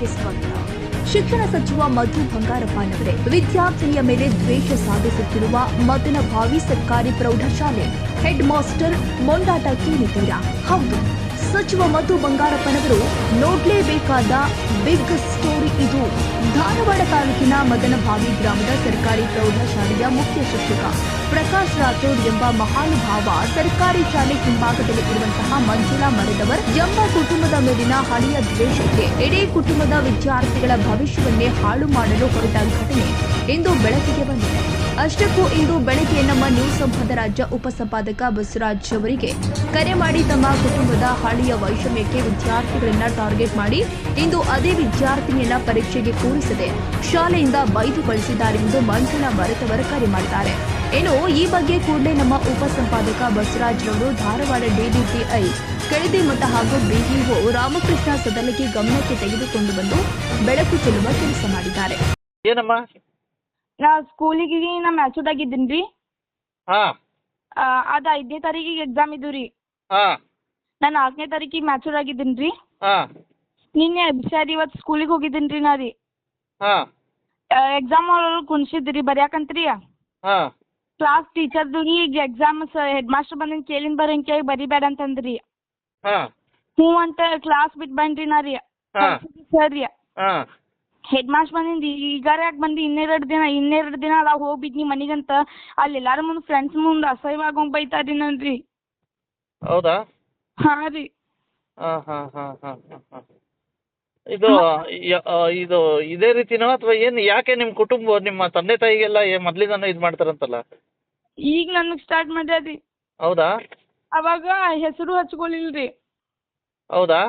ನ್ಯೂಸ್ಗೆ ಸ್ವಾಗತ. ಶಿಕ್ಷಣ ಸಚಿವ ಮಧು ಬಂಗಾರಪ್ಪನವರೇ ವಿದ್ಯಾರ್ಥಿನಿಯ ಮೇಲೆ ದ್ವೇಷ ಸಾಧಿಸುತ್ತಿರುವ ಮದನಭಾವಿ ಸರ್ಕಾರಿ ಪ್ರೌಢಶಾಲೆ ಹೆಡ್ ಮಾಸ್ಟರ್ ಮೊಂಡಾಟಕ್ಕೆ ಇಳಿದಿರಾ? ಹೌದು, ಸಚಿವ ಮಧು ಬಂಗಾರಪ್ಪನವರು ನೋಡಲೇಬೇಕಾದ ಬಿಗ್ ಸ್ಟೋರಿ ಇದು. ಧಾರವಾಡ ತಾಲೂಕಿನ ಮದನಭಾವಿ ಗ್ರಾಮದ ಸರ್ಕಾರಿ ಪ್ರೌಢಶಾಲೆಯ ಮುಖ್ಯ ಶಿಕ್ಷಕ ಪ್ರಕಾಶ್ ರಾಥೋಡ್ ಎಂಬ ಮಹಾನುಭಾವ ಸರ್ಕಾರಿ ಶಾಲೆ ಹಿಂಭಾಗದಲ್ಲಿ ಇರುವಂತಹ ಮಂಜುಳಾ ಮರದವರ್ ಎಂಬ ಕುಟುಂಬದ ಮೇಲಿನ ಹಳೆಯ ದ್ವೇಷಕ್ಕೆ ಇಡೀ ಕುಟುಂಬದ ವಿದ್ಯಾರ್ಥಿಗಳ ಭವಿಷ್ಯವನ್ನೇ ಹಾಳು ಮಾಡಲು ಹೊರಟ ಘಟನೆ ಇಂದು ಬೆಳಕಿಗೆ ಬಂದಿದೆ. ಅಷ್ಟಕ್ಕೂ ಇಂದು ಬೆಳಗ್ಗೆ ನಮ್ಮ ನ್ಯೂಸ್ ಸಂಘದ ರಾಜ್ಯ ಉಪಸಂಪಾದಕ ಬಸವರಾಜ್ ಅವರಿಗೆ ಕರೆ ಮಾಡಿ ತಮ್ಮ ಕುಟುಂಬದ ಹಳೆಯ ವೈಷಮ್ಯಕ್ಕೆ ವಿದ್ಯಾರ್ಥಿಗಳನ್ನ ಟಾರ್ಗೆಟ್ ಮಾಡಿ ಇಂದು ಅದೇ ವಿದ್ಯಾರ್ಥಿನಿಯನ್ನ ಪರೀಕ್ಷೆಗೆ ಕೂರಿಸದೆ ಶಾಲೆಯಿಂದ ಬೈದು ಕಳಿಸಿದ್ದಾರೆ ಎಂದು ಮಂಜುಳಾ ಮರದವರ್ ಕರೆ ಮಾಡಿದ್ದಾರೆ. ಇನ್ನು ಈ ಬಗ್ಗೆ ಕೂಡಲೇ ನಮ್ಮ ಉಪಸಂಪಾದಕ ಬಸವರಾಜ್ ರವರು ಧಾರವಾಡ ಡಿಡಿಪಿಐ ಕೆಳದಿ ಮಠ ಹಾಗೂ ಬಿಇಒ ರಾಮಕೃಷ್ಣ ಸದಲಗಿ ಗಮನಕ್ಕೆ ತೆಗೆದುಕೊಂಡು ಬಂದು ಬೆಳಕು ಚೆಲ್ಲುವ ಕೆಲಸ ಮಾಡಿದ್ದಾರೆ. ಏನಮ್ಮ? ನಾ ಸ್ಕೂಲಿಗೆ ನಾ ಮ್ಯಾಚೂರ್ಡ್ ಆಗಿದ್ದೀನಿ ರೀ. ಹಾಂ. ಅದು 5ನೇ ತಾರೀಕಿಗೆ ಎಕ್ಸಾಮ್ ಇದ್ದು ರೀ. ಹಾಂ. ನಾನು 4ನೇ ತಾರೀಕಿಗೆ ಮ್ಯಾಚೂರ್ಡ್ ಆಗಿದ್ದೀನಿ ರೀ. ಹಾಂ. ನಿನ್ನೆ ಸರ್ ಇವತ್ತು ಸ್ಕೂಲಿಗೆ ಹೋಗಿದ್ದೀನಿ ರೀ ನಾ ರೀ. ಹಾಂ. ಎಕ್ಸಾಮ್ ಒಳಗೆ ಕುಣಿಸಿದ್ದು ರೀ ಬರ್ಯಾಕಂತ್ರಿ. ಹಾಂ. ಕ್ಲಾಸ್ ಟೀಚರ್ದು ರೀ ಈಗ ಎಕ್ಸಾಮ್ ಹೆಡ್ ಮಾಸ್ಟರ್ ಬಂದಿನ ಕೇಳಿನ ಬರಂಕೆ ಬರಿಬೇಡ ಅಂತಂದ್ರಿ. ಹಾಂ. ಹ್ಞೂ ಅಂತ ಕ್ಲಾಸ್ ಬಿಟ್ಟು ಬಂದ್ರಿ ನಾ ರೀ. ಹಾಂ. ಸರ್ ರೀ ಹಾಂ. ಹೆಡ್ ಮಾಸ್ಟರ್ ಬಂದಿಂದ ಈಗಾರ ಯಾಕೆ ಬಂದು ಇನ್ನೆರಡು ದಿನ ಅದಾವ ಹೋಗ್ಬಿದ್ನಿ ಮನೆಗಂತ ಅಲ್ಲಿ ಎಲ್ಲಾರ ಮುಂದೆ ಫ್ರೆಂಡ್ಸ್ ಮುಂದೆ ಅಸಹ್ಯವಾಗಿ ಬೈತಾರಿ ನನ್ರಿ. ಹೌದಾ? ಹಾಂ ರೀ. ಹಾಂ ಹಾಂ ಹಾಂ ಹಾಂ ಹಾಂ ಹಾಂ. ಇದು ಇದೇ ರೀತಿನೋ ಅಥವಾ ಏನು? ಯಾಕೆ ನಿಮ್ಮ ಕುಟುಂಬ ನಿಮ್ಮ ತಂದೆ ತಾಯಿಗೆಲ್ಲ ಮೊದಲಿಂದನೂ ಇದು ಮಾಡ್ತಾರಂತಲ್ಲ? ಈಗ ನನಗೆ ಸ್ಟಾರ್ಟ್ ಮಾಡ್ಯಾರಿ. ಹೌದಾ? ಅವಾಗ ಹೆಸರು ಹಚ್ಕೊಳಿಲ್ರಿ. ಹೌದಾ?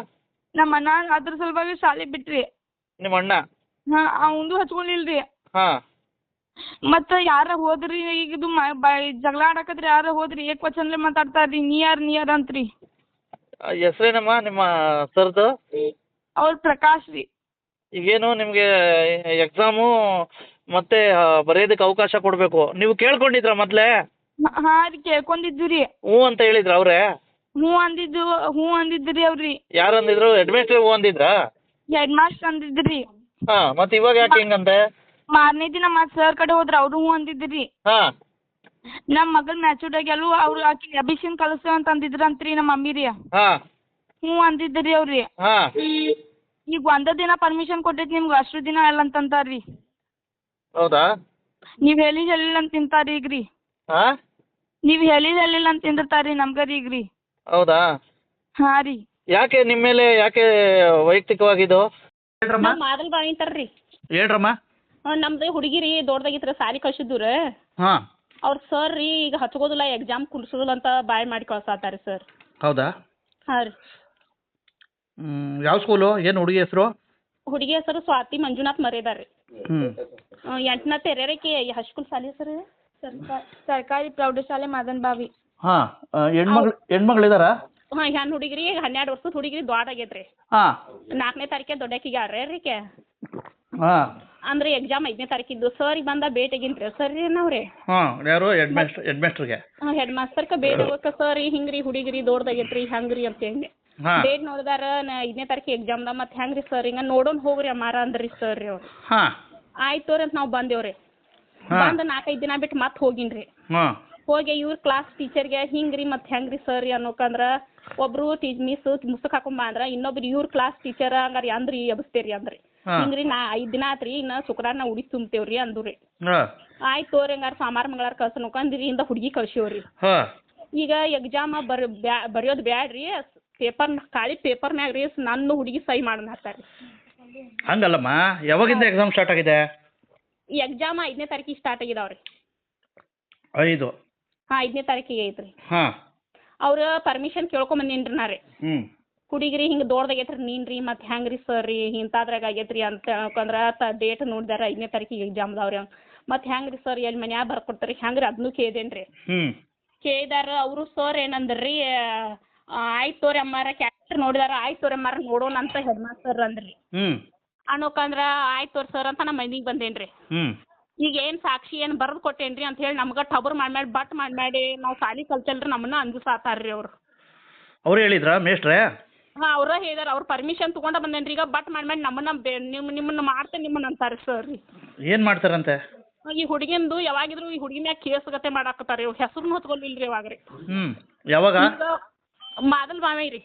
ನಮ್ಮ ಅಣ್ಣ ಅದ್ರ ಸಲುವಾಗಿ ಶಾಲೆ ಬಿಟ್ರಿ. ನಿಮ್ಮ ಅಣ್ಣ? ಹಾಂ, ಅವಂದು ಹಚ್ಕೊಳಿಲ್ರಿ. ಹಾಂ. ಮತ್ತು ಯಾರ ಹೋದ್ರಿ ಈಗ ಇದು ಜಗಳ ಆಡಕತ್ರಿ ಯಾರ ಹೋದ್ರಿ ಏಕವಚನಲೆ ಮಾತಾಡ್ತಾರ್ರಿ. ನೀ ಯಾರು ಅಂತ್ರಿ. ಹೆಸ್ರೇನಮ್ಮ ನಿಮ್ಮ ಸರ್ದು? ಅವ್ರ ಪ್ರಕಾಶ್ ರೀ. ಈಗೇನು ನಿಮಗೆ ಎಕ್ಸಾಮು ಮತ್ತೆ ಬರೆಯೋದಕ್ಕೆ ಅವಕಾಶ ಕೊಡಬೇಕು. ನೀವು ಕೇಳ್ಕೊಂಡಿದ್ರಾ ಮೊದಲೇ? ಹಾಂ ರೀ, ಕೇಳ್ಕೊಂಡಿದ್ದು ರೀ. ಹ್ಞೂ ಅಂತ ಹೇಳಿದ್ರ ಅವರೇ? ಹ್ಞೂ ಅಂದಿದ್ದು ರೀ ಅವ್ರಿ. ಯಾರು ಅಂದಿದ್ರು? ಹೆಡ್ ಮಾಸ್ಟ್ರ್ ಹ್ಞೂ ಅಂದಿದ್ರಾ? ಹೆಡ್ ಮಾಸ್ಟರ್ ಅಂದಿದ್ದು ರೀ. ಹಾಂ. ಮತ್ತೆ ಇವಾಗ ಯಾಕೆ ಹಿಂಗಂತೆ? ಮಾರನೇ ದಿನ ಮತ್ತೆ ಸರ್ ಕಡೆ ಹೋದ್ರ ಅವರು ಹ್ಞೂ ಅಂದಿದ್ದು ರೀ. ಹಾಂ. ನಮ್ಮ ಮಗಳ ಮ್ಯಾಚೂರ್ಡ್ ಎಲ್ಲೂ ಅವ್ರು ಆಕಿ ಅಭಿಷೇಕ್ ಕಳಿಸ್ತೇವೆ ಅಂತ ಅಂದಿದ್ರಂತ್ರಿ ನಮ್ಮ ಮಮ್ಮಿ ರೀ. ಹಾಂ. ಹ್ಞೂ ಅಂದಿದ್ದು ರೀ ಅವ್ರಿ. ಹಾಂ. ಈಗ ಒಂದೇ ದಿನ ಪರ್ಮಿಷನ್ ಕೊಟ್ಟೈತಿ ನಿಮ್ಗೆ ಅಷ್ಟು ದಿನ ಅಲ್ಲ ಅಂತಂತಾರ ರೀ. ಹೌದಾ? ನೀವು ಹೇಳಿಲ್ಲ ಅಂತ ತಿಂತಾರ ಈಗ ರೀ. ಹಾಂ. ನೀವು ಹೇಳಿಲ್ಲ ಅಂತ ತಿಂದಿರ್ತಾರ ರೀ ನಮ್ಗೆ ರೀ ಈಗ ರೀ. ಹೌದಾ? ಹಾಂ ರೀ. ಯಾಕೆ ನಿಮ್ಮ ಮೇಲೆ ಯಾಕೆ ವೈಯಕ್ತಿಕವಾಗಿದ್ದು? ಮಾದಲ್ ಬಾವಿ ಅಂತಾರ್ರಿ. ಹೇಳ್ರಮ್ಮ. ನಮ್ದು ಹುಡುಗಿ ರೀ ದೊಡ್ಡದಾಗಿತ್ತು ಸಾಲಿ ಕಳ್ಸಿದ್ದು ರೀ. ಹಾಂ. ಅವ್ರ ಸರ್ ರೀ ಈಗ ಹಚ್ಕೋದಿಲ್ಲ ಎಕ್ಸಾಮ್ ಕುಡ್ಸೋದಿಲ್ಲ ಅಂತ ಬಾಯ್ ಮಾಡಿ ಕಳ್ಸಾತಾರೆ ಸರ್. ಹೌದಾ? ಹಾಂ ರೀ. ಯಾವ ಸ್ಕೂಲು? ಏನು ಹುಡುಗಿ ಹೆಸರು? ಹುಡುಗಿ ಹೆಸರು ಸ್ವಾತಿ ಮಂಜುನಾಥ್ ಮರೇದಾರ್ ರೀ. 8ನೇ ತೆರೆಯಕ್ಕೆ ಹೈಸ್ಕೂಲ್ ಶಾಲೆ ಸರ್. ಸರ್ಕಾರಿ ಪ್ರೌಢಶಾಲೆ ಮದನಭಾವಿ. ಹಾಂ. ಹೆಣ್ಮಗಳಿದಾರಾ? ಹಾಂ, ಹೆಣ್ಣು ಹುಡುಗಿ ರೀ 12 ವರ್ಷದ ಹುಡುಗಿ ರೀ ದೊಡ್ಡ ಆಗೈತೆ ರೀ. ಹಾಂ. 4ನೇ ತಾರೀಕೆ ದೊಡ್ಡಕ್ಕಿಗೆ ಆರ್ರೀಕೆ ಹಾಂ. ಅಂದ್ರೆ ಎಕ್ಸಾಮ್ 5ನೇ ತಾರೀಕಿದ್ದು ಸರಿಗೆ ಬಂದ ಭೇಟಿಗಿಂತ ರೀ ಸರ್ ರೀ ನಾವ್ರಿ. ಹಾಂ. ಯಾರು? ಹೆಡ್ ಮಾಸ್ಟರ್ಗೆ? ಹಾಂ, ಹೆಡ್ ಮಾಸ್ತರ್ಗೆ ಭೇಟಿ ಹೋಗಕ್ಕೆ ಸರ್ ಹಿಂಗೆ ರೀ ಹುಡುಗಿ ರೀ ದೊಡ್ಡದಾಗೈತೆ ರೀ ಹೆಂಗೆ ರೀ ಅಂತ ಹೇಳಿ ಡೇಟ್ ನೋಡಿದಾರ 5ನೇ ತಾರೀಕಿಗೆ ಎಕ್ಸಾಮ್ದ ಮತ್ತೆ ಹೆಂಗೆ ರೀ ಸರ್ ಹಿಂಗೆ ನೋಡೋಣ ಹೋಗ್ರಿ ಅಮ್ಮಾರ ಅಂದ್ರಿ ಸರ್ ರೀ ಅವ್ರು. ಹಾಂ. ಆಯ್ತು ರೀ ಅಂತ ನಾವು ಬಂದೇವ್ರಿ. ಬಂದು 4-5 ದಿನ ಬಿಟ್ಟು ಮತ್ತೆ ಹೋಗಿನಿ ರೀ. ಹೋಗಿ ಇವ್ರ ಕ್ಲಾಸ್ ಟೀಚರ್ಗೆ ಹಿಂಗೆ ರೀ ಮತ್ತೆ ಹೆಂಗೆ ರೀ ಸರ್ ರೀ ಅನ್ನೋಕಂದ್ರೆ ಒಬ್ರು ಮಿಸ್ ಮುಸುಕ್ ಹಾಕೊಂಬ ಅಂದ್ರೆ ಇನ್ನೊಬ್ರು ಇವ್ರ ಕ್ಲಾಸ್ ಟೀಚರ್ ಹಂಗಾರಿ ಅಂದ್ರಿ ಎಬ್ಸ್ತೇರಿ ಅಂದ್ರಿ. ಹಿಂಗೆ ರೀ 5 ದಿನ ಆತ್ರಿ ಇನ್ನು ಶುಕ್ರವಾರ ಉಡಿ ತುಂಬ್ತೇವ್ರಿ ಅಂದು ರೀ. ಆಯ್ತು ತೋರಿ ಹಂಗಾರ ಸೋಮವಾರ ಮಂಗಳವಾರ ಕಳ್ಸೋಕಂದ್ರಿ ಇಂದ ಹುಡುಗಿ ಕಳ್ಸೇವ್ರಿ. ಈಗ ಎಕ್ಸಾಮ್ ಬರೆಯೋದು ಬ್ಯಾಡ್ರಿ ಪೇಪರ್ ಖಾಲಿ ಪೇಪರ್ನ್ಯಾಗ ರೀ ನನ್ನ ಹುಡುಗಿ ಸಹಿ ಮಾಡೋಣ ಹತ್ತಾರಿ. ಹಂಗಲ್ಲಮ್ಮ, ಯಾವಾಗಿಂದ ಎಕ್ಸಾಮ್ ಸ್ಟಾರ್ಟ್ ಆಗಿದೆ? ಎಕ್ಸಾಮ್ 5ನೇ ತಾರೀಕಿಗೆ ಸ್ಟಾರ್ಟ್ ಆಗಿದಾವ್ರಿ. 5? ಹಾಂ, 5ನೇ ತಾರೀಕಿಗೆ ಐತ್ರಿ. ಹಾಂ. ಅವ್ರು ಪರ್ಮಿಷನ್ ಕೇಳ್ಕೊಂಬಂದಿನ್ರಿ ನಾ ರೀ. ಹುಡುಗಿರಿ ಹಿಂಗೆ ದೊಡ್ಡದಾಗೈತ್ರಿ ನೀನ್ರಿ ಮತ್ತೆ ಹೆಂಗೆ ರೀ ಸರ್ ರೀ ಇಂಥದ್ರಾಗ ಆಗೈತ್ರಿ ಅಂತ ಹೇಳ್ಕೊಂಡ್ರೆ ಡೇಟ್ ನೋಡಿದಾರ 5ನೇ ತಾರೀಕಿಗೆ ಎಕ್ಸಾಮ್ ಅದಾವ್ರಿ. ಮತ್ತೆ ಹೆಂಗೆ ರೀ ಸರ್ ಎಲ್ಲಿ ಮನ್ಯಾಗ ಬರ್ಕೊಡ್ತಾರೆ ಹೆಂಗೆ ರೀ ಅದನ್ನೂ ಕೇಳಿದೇನು ರೀ. ಕೇಳಿದಾರ ಅವರು ಸರ್ ಏನಂದ್ರಿ ಆಯ್ತು ತೋರಿ ಅಮ್ಮಾರ ಕ್ಯಾರೆಕ್ಟರ್ ನೋಡಿದಾರ ಆಯ್ತು ತೋರಿ ಅಮ್ಮಾರ ನೋಡೋಣ ಅಂತ ಹೆಡ್ ಮಾಸ್ತರ್ ಅಂದ್ರಿ. ಅನ್ನೋಕಂದ್ರೆ ಆಯ್ತು ತೋರಿ ಸರ್ ಅಂತ ನಮ್ಮ ಮನೆಗೆ ಬಂದೇನ್ರಿ. ಈಗ ಏನು ಸಾಕ್ಷಿ ಏನು ಬರೆದು ಕೊಟ್ಟೇನ್ರಿ ಅಂತ ಹೇಳಿ ನಮ್ಗೆ ಟಬರ್ ಮಾಡಿ ಬಟ್ ಮಾಡಿ ನಾವು ಸಾಲಿ ಕಲ್ತಲ್ರಿ ನಮ್ಮನ್ನ ಅಂಜಿಸಾತಾರ್ರಿ ಅವರು. ಅವ್ರು ಹೇಳಿದ್ರಾ ಮೇಷ್ಟ್ರೇ? ಹಾಂ ಅವ್ರ ಹೇಳಿದಾರೆ ಅವ್ರ ಪರ್ಮಿಷನ್ ತೊಗೊಂಡ ಬಂದೇನ್ರಿ ಈಗ ಬಟ್ ಮಾಡಿ ನಮ್ಮನ್ನ ನಿಮ್ಮನ್ನ ಮಾಡ್ತೇನೆ ನಿಮ್ಮನ್ನ ಅಂತಾರೆ ಸರ್ ರೀ. ಏನು ಮಾಡ್ತಾರಂತೆ? ಈ ಹುಡುಗಿಂದು ಯಾವಾಗಿದ್ರು ಈ ಹುಡುಗಿ ಮ್ಯಾಗ ಕೇಸ್ ಗತೆ ಮಾಡಾಕತ್ತಾರೆ ಇವ್ರು ಹೆಸರು ಹೊತ್ಕೊಲಿಲ್ಲ ರೀ ಅವಾಗ ರೀ. ಯಾವಾಗ? ಈಗ ಮಾದಲ್ ಮಾವೇ ರೀ.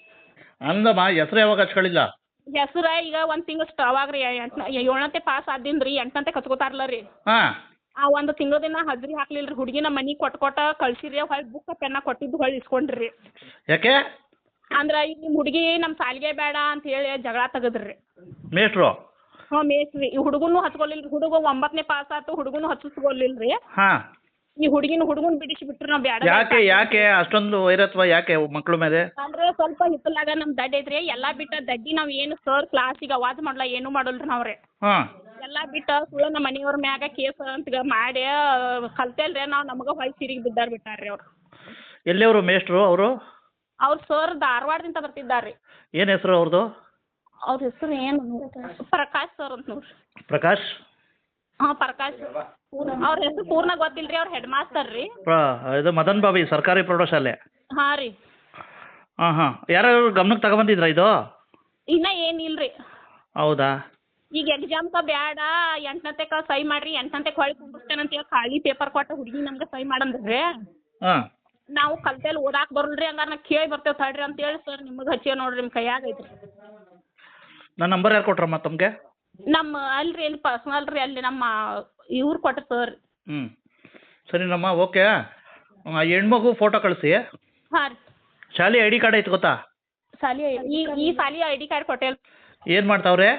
ಅಂದಮ್ಮ ಹೆಸರು ಯಾವಾಗ ಹಚ್ಕೊಳ್ಳಿಲ್ಲ? ಹೆಸರು ಈಗ ಒಂದು ತಿಂಗಳು ಅವಾಗ ರೀ 7ನೇ ಪಾಸ್ ಆದಿಂದ ರೀ 8ನೇ ಕತ್ಕೋತಾರಲ್ಲ ರೀ. ಹಾಂ. ಆ ಒಂದು ತಿಂಗಳ ದಿನ ಹಾಜರಿ ಹಾಕ್ಲಿಲ್ಲ ರೀ ಹುಡುಗಿನ ಮನೆಗೆ ಕೊಟ್ಟು ಕಳ್ಸಿರಿ ಹೊಳ್ಳಿ ಬುಕ್ ಪೆನ್ನ ಕೊಟ್ಟಿದ್ದು ಹೊಳ್ಳಿ ಇಸ್ಕೊಂಡ್ರಿ. ಯಾಕೆ? ಅಂದ್ರೆ ಈಗ ನಿಮ್ಮ ಹುಡುಗಿ ನಮ್ಮ ಸಾಲಿಗೆ ಬೇಡ ಅಂತ ಹೇಳಿ ಜಗಳ ತೆಗದ್ರಿ ಮೇಷ್ಟ್ರು. ಹಾಂ ಮೇಸ್ರಿ. ಈ ಹುಡುಗನು ಹಚ್ಕೊಲಿಲ್ಲ ರೀ. ಹುಡುಗ 9ನೇ ಪಾಸ್ ಆಯ್ತು ಹುಡುಗನು ಹಚ್ಚಿಸ್ಕೊಲಿಲ್ಲ ರೀ. ಹಾಂ. ಈ ಹುಡುಗನ ಬಿಡಿಸಿಬಿಟ್ರಿ ನಾವು ಬೇಡ. ಯಾಕೆ ಅಷ್ಟೊಂದು ವೈರತ್ವ ಯಾಕೆ ಮಕ್ಳ ಮೇಲೆ? ಅಂದ್ರೆ ಸ್ವಲ್ಪ ಹಿತ್ತಲಾಗ ನಮ್ಮ ದಡ್ಡ ಐತ್ರಿ ಎಲ್ಲ ಬಿಟ್ಟ ದಡ್ಡಿ ನಾವು ಏನು ಸರ್ ಕ್ಲಾಸಿಗೆ ಅವಾಜ್ ಮಾಡಲ್ಲ ಏನು ಮಾಡಲ್ರಿ ನಾವ್ರಿ. ಹಾಂ. ಎಲ್ಲ ಬಿಟ್ಟ ಸುಳ್ಳು ನಮ್ಮ ಮನೆಯವ್ರ ಮ್ಯಾಗ ಕೇಸ್ ಅಂತ ಮಾಡಿ ಕಲ್ತೇಲ್ರಿ ನಾವು ನಮಗೆ ಹೊಳ್ಳಿ ಸಿರಿಗೆ ಬಿದ್ದಾರ ಬಿಟ್ಟಾರ್ರಿ ಅವ್ರು. ಎಲ್ಲಿಯವರು ಮೇಷ್ಟ್ರು ಅವರು? ಅವ್ರು ಸರ್ ಧಾರವಾಡದಿಂದ ಬರ್ತಿದ್ದಾರೆ. ಏನು ಹೆಸರು ಅವ್ರದ್ದು? ಅವ್ರ ಹೆಸರು ಏನು ಪ್ರಕಾಶ್ ಸರ್ ಅಂತ ನೋಡ್ರಿ. ಪ್ರಕಾಶ್? ಹಾಂ ಪ್ರಕಾಶ್. ಅವ್ರ ಹೆಸರು ಪೂರ್ಣ ಗೊತ್ತಿಲ್ಲ ರೀ. ಅವ್ರ ಹೆಡ್ ಮಾಸ್ತರ್ ರೀ. ಇದು ಮದನ್ ಬಾಬಿ ಸರ್ಕಾರಿ ಪ್ರೌಢಶಾಲೆ. ಹಾಂ ರೀ. ಹಾಂ. ಯಾರ್ಯಾರು ಗಮನಕ್ಕೆ ತಗೊಬಂದಿದ್ರಾ ಇದು? ಇನ್ನೂ ಏನಿಲ್ಲ ರೀ. ಹೌದಾ? ಈಗ ಎಕ್ಸಾಮ್ಕ ಬೇಡ 8ನೇಕ ಸಹಿ ಮಾಡ್ರಿ 8ನೇಕ ಹೊಳ್ಳಿ ಕುಂಡಿಸ್ತೇನೆ ಅಂತ ಹೇಳಿ ಖಾಲಿ ಪೇಪರ್ ಕೊಟ್ಟ ಹುಡುಗಿ ನಮ್ಗೆ ಸಹಿ ಮಾಡಂದ್ರಿ. ಹಾಂ. ನಾವು ಕಲ್ತೇಲಿ ಓದಾಕ್ ಬರಲ್ರಿ ಹಂಗಾರೆ ನಾ ಕೇಳಿ ಬರ್ತೇವೆ ತಡ್ರಿ ಅಂತೇಳಿ ಸರ್ ನಿಮಗೆ ಹಚ್ಚಿ ನೋಡ್ರಿ ನಿಮ್ಮ ಕೈಯಾಗ ಐತ್ರಿ. ನನ್ನ ನಂಬರ್ ಯಾರು ಕೊಟ್ರಮ್ಮ ತಮಗೆ? ನಮ್ಮ ಅಲ್ರಿ ಇಲ್ಲಿ ಪರ್ಸ್ನಲ್ ರೀ ಅಲ್ಲಿ ನಮ್ಮ ಇವ್ರು ಕೊಟ್ಟ ಸರ್. ಸರಿನಮ್ಮ ಓಕೆ. ಹೆಣ್ಮಗು ಫೋಟೋ ಕಳಿಸಿ. ಹಾಂ ರೀ. ಶಾಲೆ ಐ ಡಿ ಕಾರ್ಡ್ ಐತೆ ಗೊತ್ತಾ? ಸಾಲಿ ಈ ಸಾಲಿ ಐ ಡಿ ಕಾರ್ಡ್ ಕೊಟ್ಟೇಲ್. ಏನು ಮಾಡ್ತಾವ್ರೆ?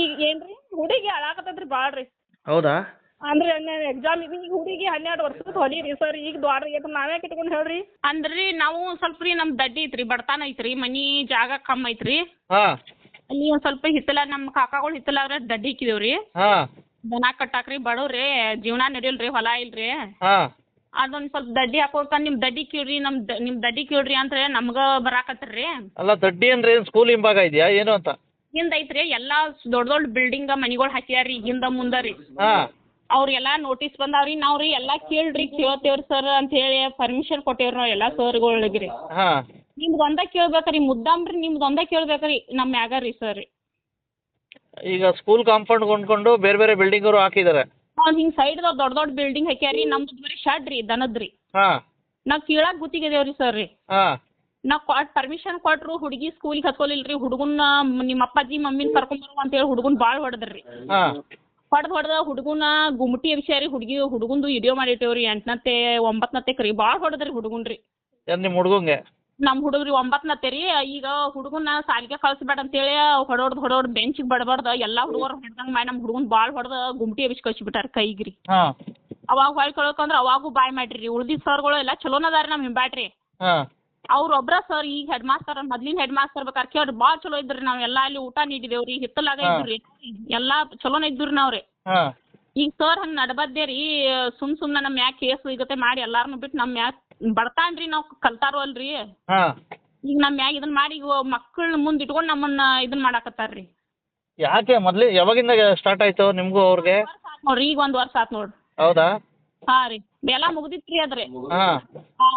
ಈಗ ಏನು ರೀ ಹುಡುಗಿ ಅಳಾಕತ್ತದ್ರಿ ಭಾಳ ರೀ. ಹೌದಾ? ಅಂದ್ರೆ ಎಕ್ಸಾಮ್ ಈಗ ಹುಡುಗಿ 12 ವರ್ಷದ ಹೊಲಿ ರೀ ಸರ್. ಈಗ ದ್ವಾರ ನಾವೇ ಇಟ್ಕೊಂಡು ಹೇಳ್ರಿ ಅಂದ್ರಿ ನಾವು ಸ್ವಲ್ಪ ರೀ ನಮ್ಮ ದಡ್ಡಿ ಐತ್ರಿ ಬಡತನ ಐತ್ರಿ ಮನೆ ಜಾಗ ಕಮ್ಮಿ ಐತ್ರಿ. ಹಾಂ. ಅಲ್ಲಿ ಒಂದು ಸ್ವಲ್ಪ ಹಿತ್ತಲ ನಮ್ಮ ಕಾಕಾಗಳು ಹಿತ್ತಲಾಗ್ರೆ ದಡ್ಡಿ ಇಕ್ಕಿದೇವ್ರಿ. ಹಾಂ. ದನ ಕಟ್ಟಾಕ್ರಿ ಬಡವ್ರಿ ಜೀವನ ನಡೆಯಲ್ರಿ ಹೊಲ ಇಲ್ರಿ. ಹಾಂ. ಅದೊಂದು ಸ್ವಲ್ಪ ದಡ್ಡಿ ಹಾಕೋಕ ನಿಮ್ಮ ದಡ್ಡಿ ಕೇಳ್ರಿ ನಿಮ್ಮ ದಡ್ಡಿ ಕೇಳ್ರಿ ಅಂತ ನಮ್ಗೆ ಬರಾಕತ್ತೀರಿ. ಅಲ್ಲ ದಡ್ಡಿ ಅಂದ್ರೆ ಏನು ಸ್ಕೂಲ್ ಹಿಂಭಾಗ ಇದೆಯಾ ಏನು ಅಂತ? ಹಿಂದೆ ಐತ್ರಿ ಎಲ್ಲ ದೊಡ್ಡ ದೊಡ್ಡ ಬಿಲ್ಡಿಂಗ್ ಮನಿಗಳು ಹಾಕ್ಯಾರಿ ಹಿಂದ ಮುಂದೆ ರೀ. ಹಾಂ. ಅವ್ರಿಗೆಲ್ಲ ನೋಟಿಸ್ ಬಂದಾವ್ರಿ ನಾವು ರೀ ಎಲ್ಲ ಕೇಳ್ರಿ ಕೇಳ್ತೇವ್ರಿ ಸರ್ ಅಂತ ಹೇಳಿ ಪರ್ಮಿಷನ್ ಕೊಟ್ಟೇವ್ರಿ ನಾವು ಎಲ್ಲ ಸರ್ಗಳಿಗೆ ರೀ. ಹಾಂ. ನಿಮ್ದು ಒಂದೇ ಕೇಳ್ಬೇಕ್ರಿ ಮುದ್ದಾಮ್ರಿ ನಿಮ್ದು ಒಂದೇ ಕೇಳ್ಬೇಕ್ರಿ ನಮ್ಮ ಮ್ಯಾಗ ರೀ ಸರ್. ಈಗ ಸ್ಕೂಲ್ ಕಾಂಪೌಂಡ್ ಕೊಂಡ್ಕೊಂಡು ಬೇರೆ ಬೇರೆ ಬಿಲ್ಡಿಂಗ್ ಅವರು ಹಾಕಿದ್ದಾರೆ. ಅವ್ನು ಹಿಂಗೆ ಸೈಡ್ದಾಗ ದೊಡ್ಡ ದೊಡ್ಡ ಬಿಲ್ಡಿಂಗ್ ಹಾಕ್ಯಾರಿ ನಮ್ದು ಬರೀ ಶಡ್ ರೀ ದನದ್ರಿ. ಹಾಂ. ನಾವು ಕೇಳಕ್ಕೆ ಗುತ್ತಿಗೆದೇವ್ರಿ ಸರ್ ರೀ. ಹಾಂ. ನಾವು ಪರ್ಮಿಷನ್ ಕೊಟ್ಟರು ಹುಡುಗಿ ಸ್ಕೂಲಿಗೆ ಹತ್ಕೊಲಿಲ್ಲ ರೀ. ಹುಡುಗನ್ನ ನಿಮ್ಮ ಅಪ್ಪಾಜಿ ಮಮ್ಮಿನ ಕರ್ಕೊಂಬರು ಅಂತೇಳಿ ಹುಡುಗನ ಭಾಳ ಹೊಡೆದ್ರಿ. ಹಾಂ. ಹೊಡೆದ ಹುಡುಗನ ಗುಮ್ಟಿ ಎಬ್ಸ್ಯಾರಿ ಹುಡುಗಂದು ವಿಡಿಯೋ ಮಾಡಿಟ್ಟೇವ್ರಿ 8ನೇ 9ನೇ ರೀ ಭಾಳ ಹೊಡೆದ್ರಿ ಹುಡುಗನ್ ರೀ. ನಿಮ್ಮ ಹುಡುಗಂಗೆ? ನಮ್ಮ ಹುಡುಗ್ರಿ 9ನೇ ರೀ. ಈಗ ಹುಡುಗನ ಸಾಲಿಗೆ ಕಳಿಸ್ಬೇಡ ಅಂತೇಳಿ ಹೊಡೋಡ್ ಬೆಂಚಿಗೆ ಬಡಬಾರ್ದು ಎಲ್ಲ ಹುಡುಗರು ಹೊಡೆದಂಗೆ ಮಾಡಿ ನಮ್ಮ ಹುಡುಗನ್ ಭಾಳ ಹೊಡೆದ ಗುಮ್ಟಿ ಎಬ್ಸಿ ಕಳ್ಸಿಬಿಟ್ಟಾರ ಕೈಗೆ ರೀ. ಹಾಂ. ಅವಾಗ ಹೊಳ್ ಕಳ್ಕೊಂಡ್ರೆ ಅವಾಗೂ ಬಾಯ್ ಮಾಡ್ರಿ. ಉಳ್ದಿದ್ದ ಸರ್ಗಳು ಎಲ್ಲ ಚಲೋನ ಅದಾರ ನಮ್ಮ ಹಿಂಬಾಟ್ರಿ. ಹಾಂ. ಅವ್ರು ಒಬ್ರ ಸರ್ ಈಗ ಹೆಡ್ ಮಾಸ್ತರ್ ಮೊದ್ಲಿನ ಹೆಡ್ ಮಾಸ್ತರ್ ಬೇಕಾರೆ ಕೇಳ್ರಿ ಭಾಳ ಚಲೋ ಇದ್ರಿ. ನಾವೆಲ್ಲ ಅಲ್ಲಿ ಊಟ ನೀಡಿದೇವ್ರಿ ಹಿತ್ತಲಾಗ ಇದ್ರಿ ಎಲ್ಲ ಚಲೋನ ಇದ್ರಿ ನಾವ್ರಿ. ಹಾಂ. ಈಗ ಸರ್ ಹಂಗೆ ನಡ್ಬದ್ದೆ ರೀ ಸುಮ್ಮನೆ ನಮ್ಮ ಮ್ಯಾಗ ಕೇಸ್ ಈಗತ್ತೆ ಮಾಡಿ ಎಲ್ಲಾರನ್ನೂ ಬಿಟ್ಟು ನಮ್ಮ ಮ್ಯಾಗ ಬಡ್ತಾನ್ರಿ ನಾವು ಕಲ್ತಾರೋ ಅಲ್ರಿ. ಹಾಂ. ಈಗ ನಮ್ಮ ಮ್ಯಾಗ ಇದನ್ನ ಮಾಡಿ ಈಗ ಮಕ್ಕಳನ್ನ ಮುಂದೆ ಇಟ್ಕೊಂಡು ನಮ್ಮನ್ನ ಇದನ್ನ ಮಾಡಾಕತ್ತಾರ್ರಿ. ಯಾಕೆ ಮೊದಲೇ ಯಾವಾಗಿಂದ ಸ್ಟಾರ್ಟ್ ಆಯ್ತು ನಿಮಗೂ ಅವ್ರಿಗೆ? ನೋಡ್ರಿ ಈಗ 1 ವರ್ಷ ಆತು ನೋಡ್ರಿ. ಹೌದಾ? ಹಾಂ ರೀ ಎಲ್ಲ ಮುಗ್ದಿತ್ರಿ ಅದ್ರಿ. ಹಾಂ.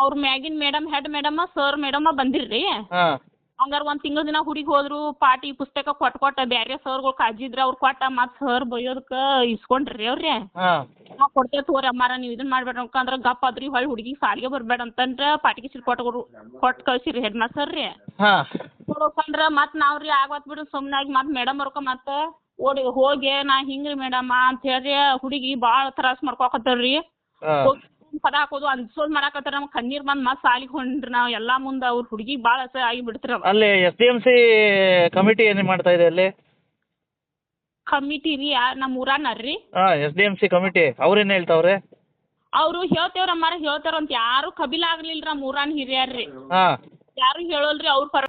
ಅವ್ರ ಮ್ಯಾಗಿನ ಮೇಡಮ್ ಹೆಡ್ ಮೇಡಮ್ಮ ಸರ್ ಮೇಡಮ್ಮ ಬಂದಿರ್ರಿ. ಹಾಂ. ಹಂಗಾರೆ 1 ತಿಂಗಳ ದಿನ ಹುಡುಗಿ ಹೋದ್ರು ಪಾಟಿ ಪುಸ್ತಕ ಕೊಟ್ಟು ಬೇರೆ ಸರ್ಗಳು ಕಾಜಿದ್ರಿ ಅವ್ರು ಕೊಟ್ಟ ಮತ್ತು ಸರ್ ಬೈಯೋದಕ್ಕೆ ಇಸ್ಕೊಂಡ್ರಿ ಅವ್ರಿ. ಹಾಂ. ನಾವು ಕೊಡ್ತೇವೆ ತೋರಿ ಅಮ್ಮಾರ ನೀವು ಇದನ್ನ ಮಾಡ್ಬೇಡ್ರಿ ಅಂದ್ರೆ ಗಪ್ ಆದ್ರಿ ಹೊಳ್ಳಿ ಹುಡುಗಿ ಸಾಲಿಗೆ ಬರ್ಬೇಡ ಅಂತಂದ್ರೆ ಪಾಟಿಗೆ ಸಿಟ್ಟು ಕೊಟ್ಟು ಕಳ್ಸಿರಿ ಹೆಡ್ ಮಾಸ್ತರ್ ರೀ. ಹಾಂ. ಕೊಡೋಕಂದ್ರೆ ಮತ್ತೆ ನಾವು ರೀ ಆಗತ್ ಬಿಡು ಸುಮ್ಮನಾಗಿ ಮತ್ತೆ ಮೇಡಮ್ ಅವ್ರಕ ಮತ್ತೆ ಹೋಗಿ ನಾ ಹಿಂಗ್ರಿ ಮೇಡಮ್ಮ ಅಂತ ಹೇಳಿ ಹುಡುಗಿ ಭಾಳ ತ್ರಾಸ ಮಾಡ್ಕೊಕತ್ತವ್ರಿ. ಪದ ಹಾಕೋದು ಅನ್ಸೋದು ಮಾಡಾಕತ್ತಾರ ನಮ್ಗೆ ಕಣ್ಣೀರು ಬಂದು ಮತ್ತೆ ಸಾಲಿಗೆ ಹೊಂಡ್ರಿ ನಾವು ಎಲ್ಲ ಮುಂದೆ ಅವ್ರ ಹುಡುಗಿ ಭಾಳ ಅಸಹ್ಯ ಆಗಿ ಬಿಡ್ತೀರ. ಅಲ್ಲಿ SDMC ಕಮಿಟಿ ಏನು ಮಾಡ್ತಾ ಇದೆ ಅಲ್ಲಿ? ಕಮಿಟಿ ರೀ ನಮ್ಮ ಊರಾನ ರೀ. ಹಾಂ. SDMC ಕಮಿಟಿ ಅವ್ರೇನು ಹೇಳ್ತಾವ್ರೆ? ಅವರು ಹೇಳ್ತೇವ್ರ ಅಮ್ಮಾರ ಹೇಳ್ತಾರಂತ ಯಾರು ಕಬಿಲ ಆಗ್ಲಿಲ್ಲ ನಮ್ಮ ಊರಾನ ಹಿರಿಯರ್ ರೀ. ಹಾಂ. ಯಾರು ಹೇಳೋಲ್ರಿ ಅವ್ರ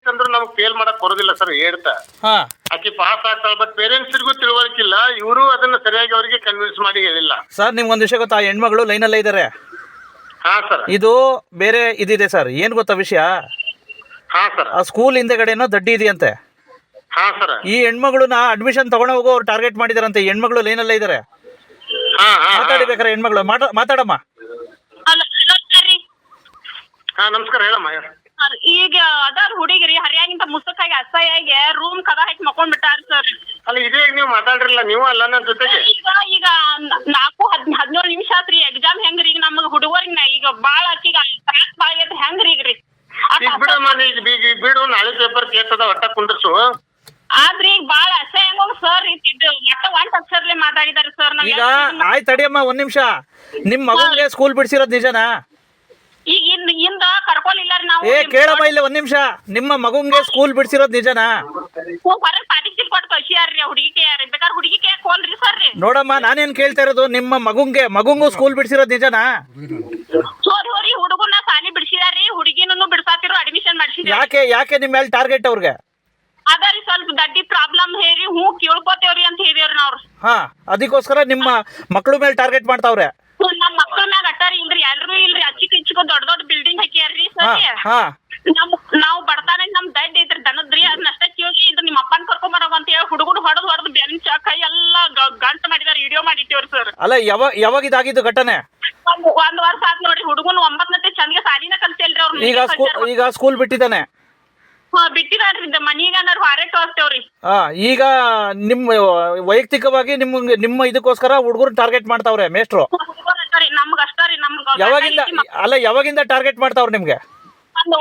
ಅಂದ್ರೆ ನಮ್ಗೆ ಫೇಲ್ ಮಾಡಕ್ ಬರೋದಿಲ್ಲ ಸರ್ ಹೇಳ್ತಾ. ಹಾಂ. ಆಕಿ ಪಾಸ್ ಆಗ್ತಾಳ ಬಟ್ ಪೇರೆಂಟ್ಸ್ರಿಗೂ ತಿಳುವಳಿಕಿಲ್ಲ. ಇವರು ಅದನ್ನ ಸರಿಯಾಗಿ ಅವರಿಗೆ ಕನ್ವಿನ್ಸ್ ಮಾಡಿ ಹೇಳಿಲ್ಲ. ಸರ್ ನಿಮ್ಗೊಂದು ವಿಷಯ ಗೊತ್ತಾ? ಹೆಣ್ಮಗಳು ಲೈನಲ್ಲೇ ಇದ್ದಾರೆ. ಹಾ ಸರ್. ಇದು ಬೇರೆ ಇದಿದೆ ಸರ್. ಏನು ಗೊತ್ತಾ ವಿಷಯ? ಹಾ ಸರ್. ಆ ಸ್ಕೂಲ್ ಹಿಂದೆಗಡೆನೋ ದಡ್ಡಿ ಇದೆಯಂತೆ. ಹಾ ಸರ್. ಈ ಹೆಣ್ಮಗಳನ್ನ ಅಡ್ಮಿಷನ್ ತಗೊಂಡು ಹೋಗೋ ಅವ್ರು ಟಾರ್ಗೆಟ್ ಮಾಡಿದಾರಂತೆ. ಹೆಣ್ಮಗಳು ಲೈನಲ್ಲೇ ಇದ್ದಾರೆ. ಹಾ ಹಾ. ಮಾತಾಡಿಬೇಕಾರೆ ಹೆಣ್ಮಗಳು ಮಾತಾಡಮ್ಮ. ಹಾ ನಮಸ್ಕಾರ ಹೇಳಮ್ಮ. ಸರ್ ಈಗ ಅದಾರ ಹುಡುಗಿರಿ ಹರಿಯಾಗಿಂತ ಮುಸುಕಾಗಿ ಅಸಹ್ಯಾಗಿ ರೂಮ್ ಕದ ಹಾಕಿ ಮಕ್ಕೊಂಡ್ ಬಿಟ್ಟಾರ ಸರ್. ಅಲ್ಲ ಇದೇ ನೀವು ಮಾತಾಡ್ರಲ್ಲ ನೀವು ಅಲ್ಲ ನನ್ನ ಜೊತೆಗೆ. ಈಗ 4-17 ನಿಮಿಷ ಆತ್ರಿ ಎಕ್ಸಾಮ್ ಹೆಂಗ್ರಿ ಈಗ ನಮಗ್ ಹುಡುಗರಿಗೆ ಈಗ ಬಾಳ ಆಕಿಗ ತ್ರಾಸ್ ಬಾಳ ಆಗೈತಿ ಹೆಂಗ್ರಿ ಈಗ್ರಿ. ಈಗ ಬಿಡಮ್ಮ ಈಗ ಬಿಡು ನಾಳೆ ಪೇಪರ್ ಕೇಳ್ತದ ಒಟ್ಟ ಕುಂದ್ರಸು. ಆದ್ರಿ ಈಗ ಬಾಳ ಅಸಹ್ಯ ಸರ್ ಇದು ಒಟ್ಟ ಒಂದ್ ಅಕ್ಷರಲೆ ಮಾತಾಡಿದಾರೆ ಸರ್. ಈಗ ಆಯ್ತು ತಡಿಯಮ್ಮ ಒಂದ್ ನಿಮಿಷ. ನಿಮ್ ಮಗುಗೆ ಸ್ಕೂಲ್ ಬಿಡ್ಸಿರೋದ್ ನಿಜನಾ? ಈಗ ಇಂದ ಕರ್ಕೊಲಿಲ್ಲ ನಾವು. ಕೇಳಮ್ಮ ಇಲ್ಲ ಒಂದ್ ನಿಮಿಷ. ನಿಮ್ಮ ಮಗುಂಗೆ ಸ್ಕೂಲ್ ಬಿಡ್ಸಿರೋದ್ ನಿಜನಾ? ಹೊರಗ್ ಪಾರ್ಟಿ ಕೊಟ್ಟು ಕಳ್ಸಿಯಾರ್ರಿ ಹುಡುಗಿಗೆ ಯಾರು ಬೇಕಾದ್ರೆ ಹುಡುಗಿಗೆ ಯಾಕೆ ಹೋಲ್ರಿ ಸರ್ ರೀ. ನೋಡಮ್ಮ ನಾನೇನ್ ಕೇಳ್ತಾ ಇರೋದು ನಿಮ್ಮ ಮಗುಂಗೂ ಸ್ಕೂಲ್ ಬಿಡ್ಸಿರೋದ್ ನಿಜನಾ? ಹೋರಿ ಹುಡುಗನ ಸಾಲಿ ಬಿಡ್ಸಿದಾರಿ ಹುಡುಗಿನೂ ಬಿಡ್ಸಾತಿರು ಅಡ್ಮಿಷನ್ ಮಾಡ್ಸಿದ್ರಿ. ಯಾಕೆ ನಿಮ್ ಮೇಲೆ ಟಾರ್ಗೆಟ್ ಅವ್ರಿಗೆ? ಅದರಿ ಸ್ವಲ್ಪ ದಡ್ಡಿ ಪ್ರಾಬ್ಲಮ್ ಹೇರಿ ಕೇಳ್ಕೊತೇವ್ರಿ ಅಂತ ಹೇಳಿವ್ರಿ ನಾವ್ರು. ಹಾ ಅದಕ್ಕೋಸ್ಕರ ನಿಮ್ಮ ಮಕ್ಳು ಮೇಲೆ ಟಾರ್ಗೆಟ್ ಮಾಡ್ತಾವ್ರೆ. ನಮ್ ಮಕ್ಳ ಮ್ಯಾಗ ಅಟ್ಟಾರಿ ಇಲ್ರಿ ಎಲ್ರು ಇಲ್ರಿ ಅಚ್ಚಿಕ್ ಇಚ್ಚಿಕ ದೊಡ್ಡ ಬಿಲ್ಡಿಂಗ್ ಹಾಕ್ಯಾರ್ರಿ ಸರಿ. ನಾವ್ ಬಡತಾನ ನಮ್ ದಡ್ ಐತ್ರಿ ದನದ್ರಿ ಅದನ್ನಷ್ಟ ಕೇಳಿ ಇದು ನಿಮ್ಮ ಅಪ್ಪನ್ ಕರ್ಕೊಂಡ್ ಬರೋಗ ಅಂತ ಹೇಳಿ ಹುಡುಗರು ಹೊಡೆದು ಬೆಂಚ ಕೈ ಎಲ್ಲಾ ಗಂಟು ಮಾಡಿದಾರ ವಿಡಿಯೋ ಮಾಡಿಟ್ಟಿವ್ರಿ ಸರ್. ಅಲ್ಲ ಯಾವಾಗ ಇದಾಗಿದ್ದು ಘಟನೆ? ಒಂದ್ ವರ್ಷ ಆತ್ ನೋಡ್ರಿ. ಹುಡುಗನ್ 9ನೇ ಚಂದ್ಗೆ ಸಾಲಿನ ಕಲ್ತಿಲ್ರಿ ಅವ್ರು. ಈಗ ಸ್ಕೂಲ್ ಬಿಟ್ಟಿದ್ದಾನೆ? ಬಿಟ್ಟಿದಾರ್ರಿ ಮನೀಗ ಹಾರೆ ಕಳ್ಸ್ತೇವ್ರಿ. ಈಗ ನಿಮ್ ವೈಯಕ್ತಿಕವಾಗಿ ನಿಮ್ಮ ಇದಕ್ಕೋಸ್ಕರ ಹುಡುಗರು ಟಾರ್ಗೆಟ್ ಮಾಡ್ತಾವ್ರೆ ಮೇಷ್ಟ್ರು? ನಮ್ಗ ಅಷ್ಟರಿ ಯಾವಾಗಿಂದ ಟಾರ್ಗೆಟ್ ಮಾಡ್ತಾವ್ರೆ ನಿಮ್ಗೆ?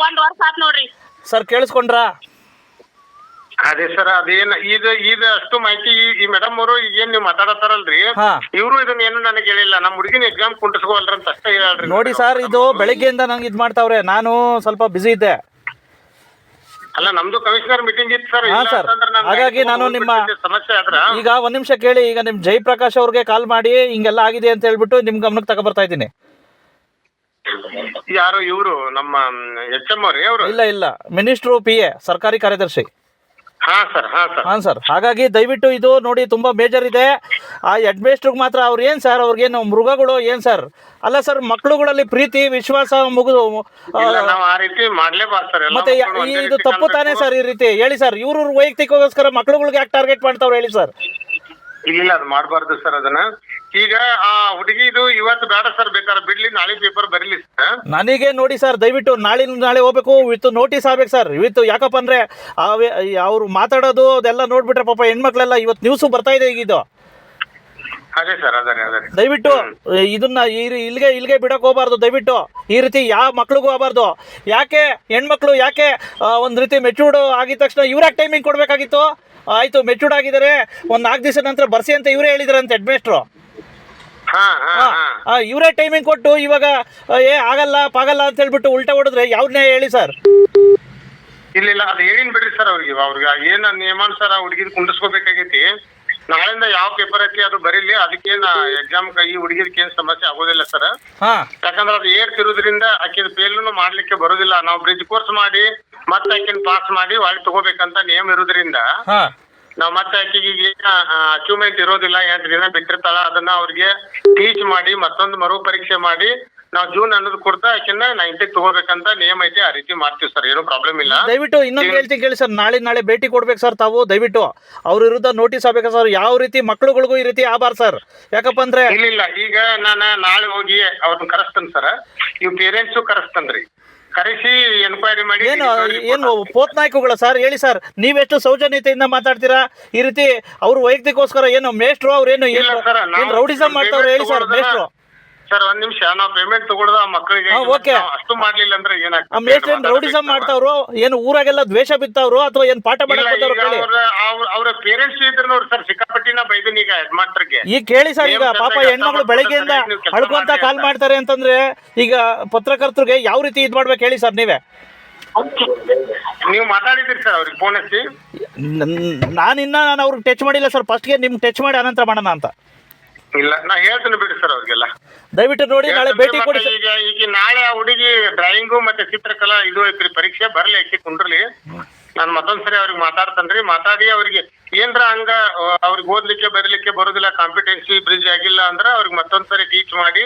ಒಂದ್ ವರ್ಷ ಆತ್ ನೋಡ್ರಿ ಸರ್. ಕೇಳಿಸ್ಕೊಂಡ್ರಾ? ಅದೇ ಸರ್ ಅದೇನ್ ಈಗ ಅಷ್ಟು ಮಾಹಿತಿ ಈ ಮೇಡಮ್ ಅವರು ಈಗೇನ್ ನೀವು ಮಾತಾಡತ್ತಾರಲ್ರಿ ಇವ್ರು ಇದನ್ನ ಏನು ನನಗೆ ಹೇಳಿಲ್ಲ. ನಮ್ಮ ಹುಡುಗಿನ ಎಕ್ಸಾಮ್ ಕುಂಟಿಸ್ಕೋಲ್ರ ಅಂತ ಅಷ್ಟೇ ಹೇಳ್ರಿ. ನೋಡಿ ಸರ್ ಇದು ಬೆಳಗ್ಗೆಯಿಂದ ನಂಗೆ ಇದ್ ಮಾಡ್ತಾವ್ರೆ. ನಾನು ಸ್ವಲ್ಪ ಬಿಸಿ ಇದ್ದೆ. ಅಲ್ಲ ನಮ್ದು ಕಮಿಷನರ್ ಮೀಟಿಂಗ್ ಇತ್ತು ಸರ್. ಹಾಗಾಗಿ ನಾನು ನಿಮ್ಮ ಸಮಸ್ಯೆ ಆದ್ರ ಈಗ ಒಂದ್ ನಿಮಿಷ ಕೇಳಿ. ಈಗ ನಿಮ್ ಜಯಪ್ರಕಾಶ್ ಅವ್ರಿಗೆ ಕಾಲ್ ಮಾಡಿ ಹಿಂಗೆಲ್ಲ ಆಗಿದೆ ಅಂತ ಹೇಳ್ಬಿಟ್ಟು ನಿಮ್ ಗಮನಕ್ಕೆ ತಗೊಬರ್ತಾ ಇದ್ದೀನಿ. ಯಾರು ಇವರು ನಮ್ಮ HM ಅವ್ರಿ? ಅವರು ಇಲ್ಲ ಮಿನಿಸ್ಟ್ರು PA ಸರ್ಕಾರಿ ಕಾರ್ಯದರ್ಶಿ. ಹಾ ಸರ್. ಹಾಗಾಗಿ ದಯವಿಟ್ಟು ಇದು ನೋಡಿ ತುಂಬಾ ಮೇಜರ್ ಇದೆ. ಆ ಹೆಡ್ ಮೇಸ್ಟ್ರಿಗೆ ಮಾತ್ರ ಅವ್ರು ಏನ್ ಸರ್ ಅವ್ರಿಗೇನು ಮೃಗಗಳು ಏನ್ ಸರ್? ಅಲ್ಲ ಸರ್ ಮಕ್ಳುಗಳಲ್ಲಿ ಪ್ರೀತಿ ವಿಶ್ವಾಸ ಮುಗಿದು ಆ ರೀತಿ ಮಾಡ್ಲೇಬಾರ್ದು ಸರ್. ಮತ್ತೆ ಇದು ತಪ್ಪು ತಾನೇ ಸರ್ ಈ ರೀತಿ? ಹೇಳಿ ಸರ್. ಇವ್ರ ವೈಯಕ್ತಿಕೋಸ್ಕರ ಮಕ್ಳುಗಳಿಗೆ ಯಾಕೆ ಟಾರ್ಗೆಟ್ ಮಾಡ್ತಾವ್ರು ಹೇಳಿ ಸರ್? ಇಲ್ಲ ಅದು ಮಾಡಬಾರ್ದು ಸರ್ ಅದನ್ನ. ಈಗ ಆ ಹುಡುಗಿ ಇದು ಇವತ್ತು ಬೇಡ ಸರ್, ಬೇಕಾದ್ರೆ ಬಿಡ್ಲಿ, ನಾಳೆ ಪೇಪರ್ ಬರೀಲಿ ಸರ್. ನನಗೆ ನೋಡಿ ಸರ್ ದಯವಿಟ್ಟು ನಾಳೆ ಹೋಗ್ಬೇಕು ವಿತ್ ನೋಟಿಸ್ ಆಗ್ಬೇಕು ಸರ್. ಇವತ್ತು ಯಾಕಪ್ಪ ಅಂದ್ರೆ ಅವ್ರು ಮಾತಾಡೋದು ಅದೆಲ್ಲ ನೋಡ್ಬಿಟ್ರೆ ಪಾಪ ಹೆಣ್ಮಕ್ಳೆಲ್ಲ ಇವತ್ತು ನ್ಯೂಸು ಬರ್ತಾ ಇದೆ ಈಗಿದು. ಅದೇ ಸರ್ ಅದೇ ದಯವಿಟ್ಟು ಇದನ್ನ ಇಲ್ಲಿಗೆ ಬಿಡಕ್ ಹೋಗ್ಬಾರ್ದು. ದಯವಿಟ್ಟು ಈ ರೀತಿ ಯಾವ ಮಕ್ಳಿಗೂ ಹೋಗ್ಬಾರ್ದು. ಯಾಕೆ ಹೆಣ್ಮಕ್ಳು ಯಾಕೆ ಒಂದ್ ರೀತಿ ಮೆಚೂರ್ಡ್ ಆಗಿದ ತಕ್ಷಣ ಇವ್ರ್ಯಾಕೆ ಟೈಮಿಂಗ್ ಕೊಡ್ಬೇಕಾಗಿತ್ತು? ಆಯ್ತು ಮೆಚೂರ್ಡ್ ಆಗಿದ್ದಾರೆ, ಒಂದ್ 4 ದಿವಸ ನಂತರ ಬರ್ಸಿ ಅಂತ ಇವರೇ ಹೇಳಿದ್ರಂತೆ ಹೆಡ್ ಮೇಸ್ಟ್ರು. ಇವರೇ ಟೈಮಿಂಗ್ ಕೊಟ್ಟು ಇವಾಗ ಆಗಲ್ಲ ಅಂತ ಹೇಳ್ಬಿಟ್ಟು ಉಲ್ಟಾ ಹೊಡೆದ್ರೆ ಯಾವ್ದನ್ನೇ ಹೇಳಿ ಸರ್? ಇಲ್ಲ ಅದು ಹೇಳಿನ್ ಬಿಡ್ರಿ ಸರ್. ಅವ್ರಿಗೆ ಏನ್ ನಿಯಮಾನುಸಾರ ಹುಡುಗಿದ್ ಕುಂಡಿಸ್ಕೋಬೇಕಾಗೈತಿ. ನಾಳೆಯಿಂದ ಯಾವ ಪೇಪರ್ ಐತಿ ಅದು ಬರೀಲಿ. ಅದಕ್ಕೇನ್ ಎಕ್ಸಾಮ್ ಈ ಹುಡುಗಿದಕ್ಕೆ ಏನ್ ಸಮಸ್ಯೆ ಆಗೋದಿಲ್ಲ ಸರ್. ಯಾಕಂದ್ರೆ ಅದು ಏರ್ತಿರೋದ್ರಿಂದ ಆಕಿನ ಫೇಲ್ನು ಮಾಡ್ಲಿಕ್ಕೆ ಬರೋದಿಲ್ಲ. ನಾವು ಬ್ರಿಡ್ಜ್ ಕೋರ್ಸ್ ಮಾಡಿ ಮತ್ತೆ ಆಕಿನ ಪಾಸ್ ಮಾಡಿ ಒಳಗೆ ತಗೋಬೇಕಂತ ನಿಯಮ ಇರೋದ್ರಿಂದ ನಾವ್ ಮತ್ತೆ ಆಕಿಗೆ ಏನ್ ಅಚೀವ್ಮೆಂಟ್ ಇರೋದಿಲ್ಲ, 8 ದಿನ ಬಿಟ್ಟಿರ್ತಾಳ, ಅದನ್ನ ಅವ್ರಿಗೆ ಟೀಚ್ ಮಾಡಿ ಮತ್ತೊಂದು ಮರು ಪರೀಕ್ಷೆ ಮಾಡಿ ನಾವು ಜೂನ್ ಅನ್ನೋದು ಕೊಡ್ತಾ ಆಕಿನ 90 ತಗೋಬೇಕಂತ ನಿಯಮ ಐತಿ. ಆ ರೀತಿ ಮಾಡ್ತೀವಿ ಸರ್, ಏನೂ ಪ್ರಾಬ್ಲಮ್ ಇಲ್ಲ. ದಯವಿಟ್ಟು ಇನ್ನೊಂದು ಹೇಳ್ತೀನಿ ಕೇಳಿ ಸರ್. ನಾಳೆ ಭೇಟಿ ಕೊಡ್ಬೇಕು ಸರ್ ತಾವು. ದಯವಿಟ್ಟು ಅವ್ರ ವಿರುದ್ಧ ನೋಟಿಸ್ ಆಗ್ಬೇಕು ಸರ್. ಯಾವ ರೀತಿ ಮಕ್ಳುಗಳಿಗೂ ಈ ರೀತಿ ಆಗಬಾರ್ದು ಸರ್. ಯಾಕಪ್ಪ ಅಂದ್ರೆ ಇಲ್ಲ ಈಗ ನಾನು ನಾಳೆ ಹೋಗಿ ಅವ್ರನ್ನ ಕರೆಸ್ತೇನೆ ಸರ್. ಇವ್ ಪೇರೆಂಟ್ಸು ಕರೆಸ್ತೇನ್ರಿ. ಕರೆಸಿ ಎನ್ಕ್ವೈರಿ ಮಾಡಿ. ಏನು ಪೋತ್ನಾಯ್ಕಗಳ ಸರ್? ಹೇಳಿ ಸರ್, ನೀವೆಷ್ಟು ಸೌಜನ್ಯತೆಯಿಂದ ಮಾತಾಡ್ತೀರಾ ಈ ರೀತಿ? ಅವ್ರ ವೈಯಕ್ತಿಕೋಸ್ಕರ ಏನು ಮೇಷ್ಟ್ರು ಅವ್ರೇನು ರೌಡಿಸಮ್ ಮಾಡ್ತಾವ್ರೆ ಹೇಳಿ ಸರ್ ಮೇಷ್ಟ್ರು? ಸರ್ ಒಂದ್ ನಿಮಿಷ, ನಾವು ಪೇಮೆಂಟ್ ತಗೊಳ್ದ ಮಕ್ಕಳಿಗೆ ಅಷ್ಟು ಮಾಡ್ಲಿಲ್ಲ ಅಂದ್ರೆ ಏನಾಗ್ತದೆ? ಮೇಷ್ಟ್ರು ರೌಡಿಸಮ್ ಮಾಡ್ತಾವ್ರು? ಏನು ಊರಾಗೆಲ್ಲ ದ್ವೇಷ ಬಿತ್ತವ್ರು ಅಥವಾ ಏನ್ ಪಾಠ ಮಾಡಕ್? ಅವ್ರ ಪೇರೆಂಟ್ಸ್ ಇದ್ರ ನೋಡಿ ಸರ್, ಸಿಕ್ಕಾಪಟ್ಟಿನ ಬೈದನ್ ಈಗ ಹೆಡ್ ಮಾಸ್ಟರ್ಗೆ. ಈಗ ಕೇಳಿ ಸರ್, ಈಗ ಪಾಪ ಹೆಣ್ಮಕ್ಳು ಬೆಳಗ್ಗೆಯಿಂದ ಅಳ್ಕೊಂತ ಕಾಲ್ ಮಾಡ್ತಾರೆ ಅಂತಂದ್ರೆ ಈಗ ಪತ್ರಕರ್ತರಿಗೆ ಯಾವ ರೀತಿ ಇದ್ ಮಾಡ್ಬೇಕು ಹೇಳಿ ಸರ್ ನೀವೇ? ನೀವು ಮಾತಾಡಿದ್ರಿ ಸರ್ ಅವ್ರಿಗೆ ಫೋನ್ ಹಚ್ಚಿ? ನಾನು ಅವ್ರಿಗೆ ಟಚ್ ಮಾಡಿಲ್ಲ ಸರ್. ಫಸ್ಟ್ಗೆ ನಿಮ್ಗೆ ಟಚ್ ಮಾಡಿ ಅನಂತರ ಮಾಡೋಣ ಅಂತ. ಇಲ್ಲ ನಾ ಹೇಳ್ತೇನೆ ಬಿಡಿ ಸರ್ ಅವ್ರಿಗೆಲ್ಲ. ದಯವಿಟ್ಟು ನೋಡಿ ನಾಳೆ ಭೇಟಿ ಕೊಡಿ. ಈಗ ನಾಳೆ ಆ ಹುಡುಗಿ ಡ್ರಾಯಿಂಗು ಮತ್ತೆ ಚಿತ್ರಕಲಾ ಇದು ಐತ್ರಿ ಪರೀಕ್ಷೆ, ಬರ್ಲಿ ಆಕಿ ಕುಂಡ್ರಲಿ. ನಾನು ಮತ್ತೊಂದ್ಸರಿ ಅವ್ರಿಗೆ ಮಾತಾಡ್ತೇನ್ರಿ. ಮಾತಾಡಿ ಅವ್ರಿಗೆ ಏನ್ರ ಹಂಗ ಅವ್ರಿಗೆ ಓದ್ಲಿಕ್ಕೆ ಬರೀಲಿಕ್ಕೆ ಬರೋದಿಲ್ಲ, ಕಾಂಪಿಟೆನ್ಸಿ ಬ್ರಿಡ್ಜ್ ಆಗಿಲ್ಲ ಅಂದ್ರೆ ಅವ್ರಿಗೆ ಮತ್ತೊಂದ್ಸರಿ ಟೀಚ್ ಮಾಡಿ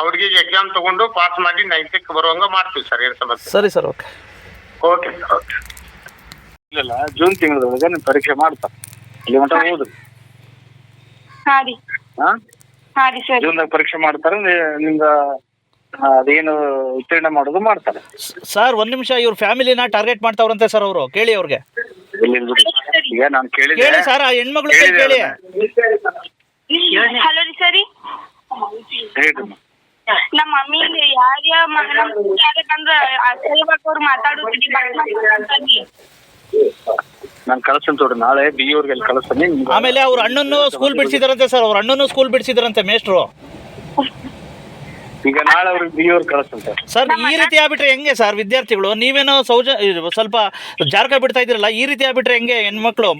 ಅವ್ರಿಗೆ ಎಕ್ಸಾಮ್ ತಗೊಂಡು ಪಾಸ್ ಮಾಡಿ 90ಕ್ಕೆ ಬರುವಂಗ ಮಾಡ್ತೀವಿ ಸರ್. ಏನ್ ಸಮಸ್ಯೆ? ಸರಿ ಸರ್, ಓಕೆ ಸರ್, ಓಕೆ. ಇಲ್ಲ ಜೂನ್ ತಿಂಗಳೊಳಗೆ ನೀವು ಪರೀಕ್ಷೆ ಮಾಡ್ತಾರೆ. ಅಲ್ಲಿ ಮಟ್ಟ ಹೋದ್ರಿ? ಹಾ ರೀ ಸರ್. ಜೂನ್ದಾಗ ಪರೀಕ್ಷೆ ಮಾಡ್ತಾರೆ. ನಿಮ್ದ ಅದೇನು ಉತ್ತೀರ್ಣ ಮಾಡೋದು ಮಾಡ್ತಾರೆ. ಸರ್ ಒಂದ್ ನಿಮಿಷ, ಇವ್ರ ಫ್ಯಾಮಿಲಿನ ಟಾರ್ಗೆಟ್ ಮಾಡ್ತಾವ್ರಂತೆ ಸರ್ ಅವರು, ಕೇಳಿ ಅವ್ರಿಗೆ. ಇಲ್ಲಿ ಬಿಡಿ. ಈಗ ನಾನು ಕೇಳಿದೆ ಕೇಳಿ ಸರ್, ಆ ಹೆಣ್ಮಗಳು ಕೇಳಿ. ಹಲೋ ರೀ ಸರಿ, ಹೇಳ್ರಿ. ನಮ್ಮ ಮಮ್ಮಿಗೆ ಯಾರ್ಯಾರ ಬಂದ್ರ ಅಸಹ್ಯವಾಗಿ ಅವ್ರು ಮಾತಾಡೋದ್ರಿ. ನಾನು ಕಳಿಸ್ತೀನಿ ತೋರಿ, ನಾಳೆ ಬಿ ಅವ್ರಿಗೆ ಅಲ್ಲಿ ಕಳಿಸ್ತೀನಿ. ಆಮೇಲೆ ಅವ್ರ ಅಣ್ಣನ್ನು ಸ್ಕೂಲ್ ಬಿಡಿಸಿದಾರಂತೆ ಸರ್, ಅವ್ರ ಅಣ್ಣನ್ನು ಸ್ಕೂಲ್ ಬಿಡಿಸಿದಾರಂತೆ ಮೇಷ್ಟ್ರು. ಈಗ ನಾಳೆ ಅವ್ರಿಗೆ ಬಿ ಅವ್ರಿಗೆ ಕಳಿಸ್ತೀನಿ ಸರ್. ಸರ್ ಈ ರೀತಿ ಆಗ್ಬಿಟ್ರೆ ಹೆಂಗೆ ಸರ್ ವಿದ್ಯಾರ್ಥಿಗಳು? ನೀವೇನೋ ಸ್ವಲ್ಪ ಜಾರ್ಕ ಬಿಡ್ತಾ ಇದ್ದೀರಲ್ಲ, ಈ ರೀತಿ ಆಗ್ಬಿಟ್ರೆ ಹೆಂಗೆ ಹೆಣ್ಮಕ್ಳು?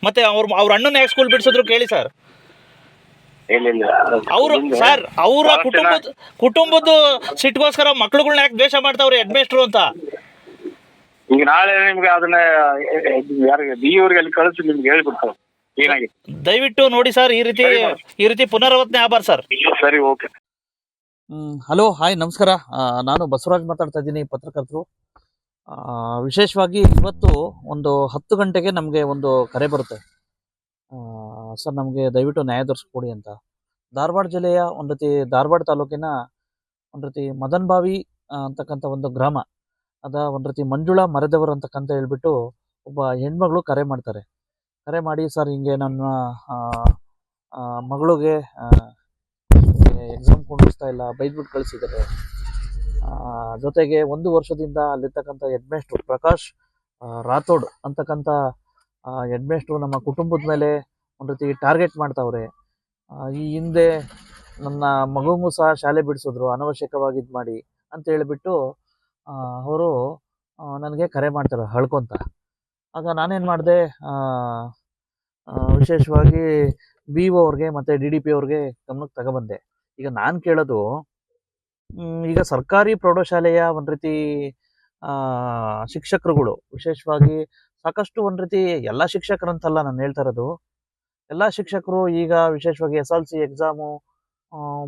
ಮತ್ತೆ ಅವ್ರ ಅಣ್ಣನ ಯಾಕೆ ಸ್ಕೂಲ್ ಬಿಡಿಸಿದ್ರು ಕೇಳಿ ಸರ್. ಇಲ್ಲ ಅವರು ಸರ್ ಅವರ ಕುಟುಂಬದ ಸಿಟ್ಗೋಸ್ಕರ ಮಕ್ಳುಗಳ್ನ ಯಾಕೆ ದ್ವೇಷ ಮಾಡ್ತಾವ್ರಿ ಹೆಡ್ ಮೇಸ್ಟ್ರು ಅಂತ? ಈಗ ನಾಳೆ ನಿಮ್ಗೆ ಅದನ್ನ ಯಾರಿಗೆ ಬಿ ಅವ್ರಿಗೆ ಅಲ್ಲಿ ಕಳಿಸಿ ನಿಮ್ಗೆ ಹೇಳ್ಬಿಡ್ತಾರೆ ಏನಾಗಿದೆ. ದಯವಿಟ್ಟು ನೋಡಿ ಸರ್, ಈ ರೀತಿ ಪುನರಾವರ್ತನೆ ಆಗಬಾರ್ದು ಸರ್. ಸರಿ, ಓಕೆ. ಹಲೋ, ಹಾಯ್, ನಮಸ್ಕಾರ. ನಾನು ಬಸವರಾಜ್ ಮಾತಾಡ್ತಾ ಇದ್ದೀನಿ, ಪತ್ರಕರ್ತರು. ವಿಶೇಷವಾಗಿ ಇವತ್ತು ಒಂದು 10 ಗಂಟೆಗೆ ನಮಗೆ ಒಂದು ಕರೆ ಬರುತ್ತೆ. ಸರ್ ನಮಗೆ ದಯವಿಟ್ಟು ನ್ಯಾಯ ದೊರಕಿಸ್ಕೊಡಿ ಅಂತ. ಧಾರವಾಡ ಜಿಲ್ಲೆಯ ಒಂದು ರೀತಿ ಧಾರವಾಡ ತಾಲೂಕಿನ ಒಂದು ರೀತಿ ಮದನ್ಬಾವಿ ಅಂತಕ್ಕಂಥ ಒಂದು ಗ್ರಾಮ ಅದ ಒಂದು ರೀತಿ ಮಂಜುಳಾ ಮರೆದವರು ಅಂತಕ್ಕಂತ ಹೇಳ್ಬಿಟ್ಟು ಒಬ್ಬ ಹೆಣ್ಮಗಳು ಕರೆ ಮಾಡ್ತಾರೆ. ಕರೆ ಮಾಡಿ, ಸರ್ ಹಿಂಗೆ ನನ್ನ ಮಗಳಿಗೆ ಎಕ್ಸಾಮ್ ಕೊಂಡಿಸ್ತಾ ಇಲ್ಲ, ಬೈದ್ಬಿಟ್ಟು ಕಳಿಸಿದ್ದಾರೆ. ಜೊತೆಗೆ 1 ವರ್ಷದಿಂದ ಅಲ್ಲಿರ್ತಕ್ಕಂಥ ಹೆಡ್ಮೇಸ್ಟ್ರು ಪ್ರಕಾಶ್ ರಾಥೋಡ್ ಅಂತಕ್ಕಂಥ ಹೆಡ್ಮೇಸ್ಟ್ರು ನಮ್ಮ ಕುಟುಂಬದ ಮೇಲೆ ಒಂದು ರೀತಿ ಟಾರ್ಗೆಟ್ ಮಾಡ್ತಾವ್ರೆ. ಈ ಹಿಂದೆ ನನ್ನ ಮಗುಗೂ ಸಹ ಶಾಲೆ ಬಿಡಿಸಿದ್ರು ಅನವಶ್ಯಕವಾಗಿ ಇದು ಮಾಡಿ ಅಂತ ಹೇಳಿಬಿಟ್ಟು ಅವರು ನನಗೆ ಕರೆ ಮಾಡ್ತಾರೆ ಹಳ್ಕೊಂತ. ಆಗ ನಾನೇನು ಮಾಡಿದೆ, ವಿಶೇಷವಾಗಿ ಬಿ ಒ ಅವ್ರಿಗೆ ಮತ್ತು DDP ಅವ್ರಿಗೆ ಗಮನಕ್ಕೆ ತಗೊಬಂದೆ. ಈಗ ನಾನು ಕೇಳೋದು, ಈಗ ಸರ್ಕಾರಿ ಪ್ರೌಢಶಾಲೆಯ ಒಂದು ರೀತಿ ಶಿಕ್ಷಕರುಗಳು, ವಿಶೇಷವಾಗಿ ಸಾಕಷ್ಟು ಒಂದು ರೀತಿ ಎಲ್ಲ ಶಿಕ್ಷಕರಂತಲ್ಲ ನಾನು ಹೇಳ್ತಾ ಇರೋದು, ಎಲ್ಲ ಶಿಕ್ಷಕರು ಈಗ ವಿಶೇಷವಾಗಿ SLC ಎಕ್ಸಾಮು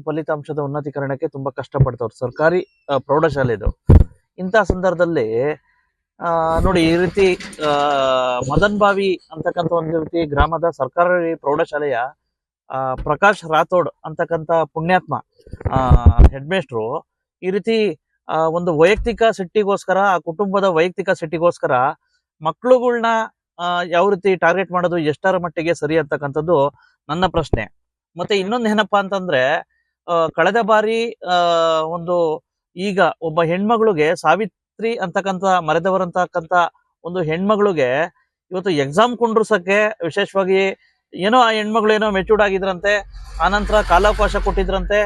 ಫಲಿತಾಂಶದ ಉನ್ನತೀಕರಣಕ್ಕೆ ತುಂಬ ಕಷ್ಟಪಡ್ತವ್ರು ಸರ್ಕಾರಿ ಪ್ರೌಢಶಾಲೆದು. ಇಂಥ ಸಂದರ್ಭದಲ್ಲಿ ನೋಡಿ, ಈ ರೀತಿ ಮದನ್ಬಾವಿ ಅಂತಕ್ಕಂಥ ಒಂದು ರೀತಿ ಗ್ರಾಮದ ಸರ್ಕಾರಿ ಪ್ರೌಢಶಾಲೆಯ ಪ್ರಕಾಶ್ ರಾಥೋಡ್ ಅಂತಕ್ಕಂಥ ಪುಣ್ಯಾತ್ಮ ಹೆಡ್ಮೇಸ್ಟ್ರು ಈ ರೀತಿ ಒಂದು ವೈಯಕ್ತಿಕ ಸಿಟ್ಟಿಗೋಸ್ಕರ, ಆ ಕುಟುಂಬದ ವೈಯಕ್ತಿಕ ಸಿಟ್ಟಿಗೋಸ್ಕರ ಮಕ್ಳುಗಳ್ನ ಯಾವ ರೀತಿ ಟಾರ್ಗೆಟ್ ಮಾಡೋದು ಎಷ್ಟರ ಮಟ್ಟಿಗೆ ಸರಿ ಅಂತಕ್ಕಂಥದ್ದು ನನ್ನ ಪ್ರಶ್ನೆ. ಮತ್ತೆ ಇನ್ನೊಂದು ಏನಪ್ಪಾ ಅಂತಂದ್ರೆ, ಕಳೆದ ಬಾರಿ ಒಂದು ಈಗ ಒಬ್ಬ ಹೆಣ್ಮಗಳಿಗೆ ಸಾವಿತ್ರಿ ಅಂತಕ್ಕಂಥ ಮರೆದವರಂತಕ್ಕಂಥ ಒಂದು ಹೆಣ್ಮಗಳಿಗೆ ಇವತ್ತು ಎಕ್ಸಾಮ್ ಕುಂಡ್ರಸಕ್ಕೆ ವಿಶೇಷವಾಗಿ ಏನೋ ಆ ಹೆಣ್ಮಗಳು ಏನೋ ಮೆಚೂರ್ಡ್ ಆಗಿದ್ರಂತೆ, ಆನಂತರ ಕಾಲಾವಕಾಶ ಕೊಟ್ಟಿದ್ರಂತೆ,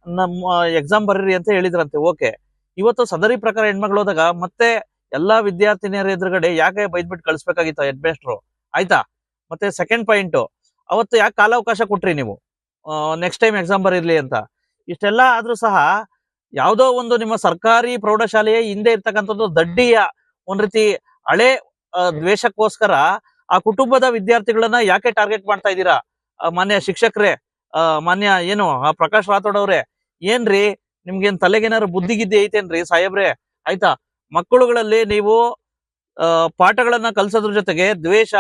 ನಮ್ಮ ಎಕ್ಸಾಮ್ ಬರೀರಿ ಅಂತ ಹೇಳಿದ್ರಂತೆ. ಓಕೆ, ಇವತ್ತು ಸದರಿ ಪ್ರಕಾರ ಹೆಣ್ಮಗಳು ಹೋದಾಗ ಮತ್ತೆ ಎಲ್ಲಾ ವಿದ್ಯಾರ್ಥಿನಿಯರ ಎದುರುಗಡೆ ಯಾಕೆ ಬೈದ್ಬಿಟ್ಟು ಕಳಿಸ್ಬೇಕಾಗಿತ್ತ ಹೆಡ್ಮೇಸ್ಟ್ರು? ಆಯ್ತಾ? ಮತ್ತೆ ಸೆಕೆಂಡ್ ಪಾಯಿಂಟು, ಅವತ್ತು ಯಾಕೆ ಕಾಲಾವಕಾಶ ಕೊಟ್ರಿ ನೀವು ನೆಕ್ಸ್ಟ್ ಟೈಮ್ ಎಕ್ಸಾಮ್ ಬರೀರ್ಲಿ ಅಂತ? ಇಷ್ಟೆಲ್ಲ ಆದ್ರೂ ಸಹ ಯಾವುದೋ ಒಂದು ನಿಮ್ಮ ಸರ್ಕಾರಿ ಪ್ರೌಢಶಾಲೆಯ ಹಿಂದೆ ಇರ್ತಕ್ಕಂಥದ್ದು ದಡ್ಡಿಯ ಒಂದ್ ರೀತಿ ಹಳೆ ದ್ವೇಷಕ್ಕೋಸ್ಕರ ಆ ಕುಟುಂಬದ ವಿದ್ಯಾರ್ಥಿಗಳನ್ನ ಯಾಕೆ ಟಾರ್ಗೆಟ್ ಮಾಡ್ತಾ ಇದ್ದೀರಾ? ಮಾನ್ಯ ಶಿಕ್ಷಕರೇ, ಮಾನ್ಯ ಏನು ಪ್ರಕಾಶ್ ರಾಥೋಡ್ ಅವ್ರೆ, ಏನ್ರಿ ನಿಮ್ಗೇನ್ ತಲೆಗೇನಾದ್ರು ಬುದ್ಧಿಗಿದ್ದಿ ಐತೇನ್ರಿ ಸಾಹೇಬ್ರೆ? ಆಯ್ತಾ? ಮಕ್ಕಳುಗಳಲ್ಲಿ ನೀವು ಪಾಠಗಳನ್ನ ಕಲ್ಸೋದ್ರ ಜೊತೆಗೆ ದ್ವೇಷ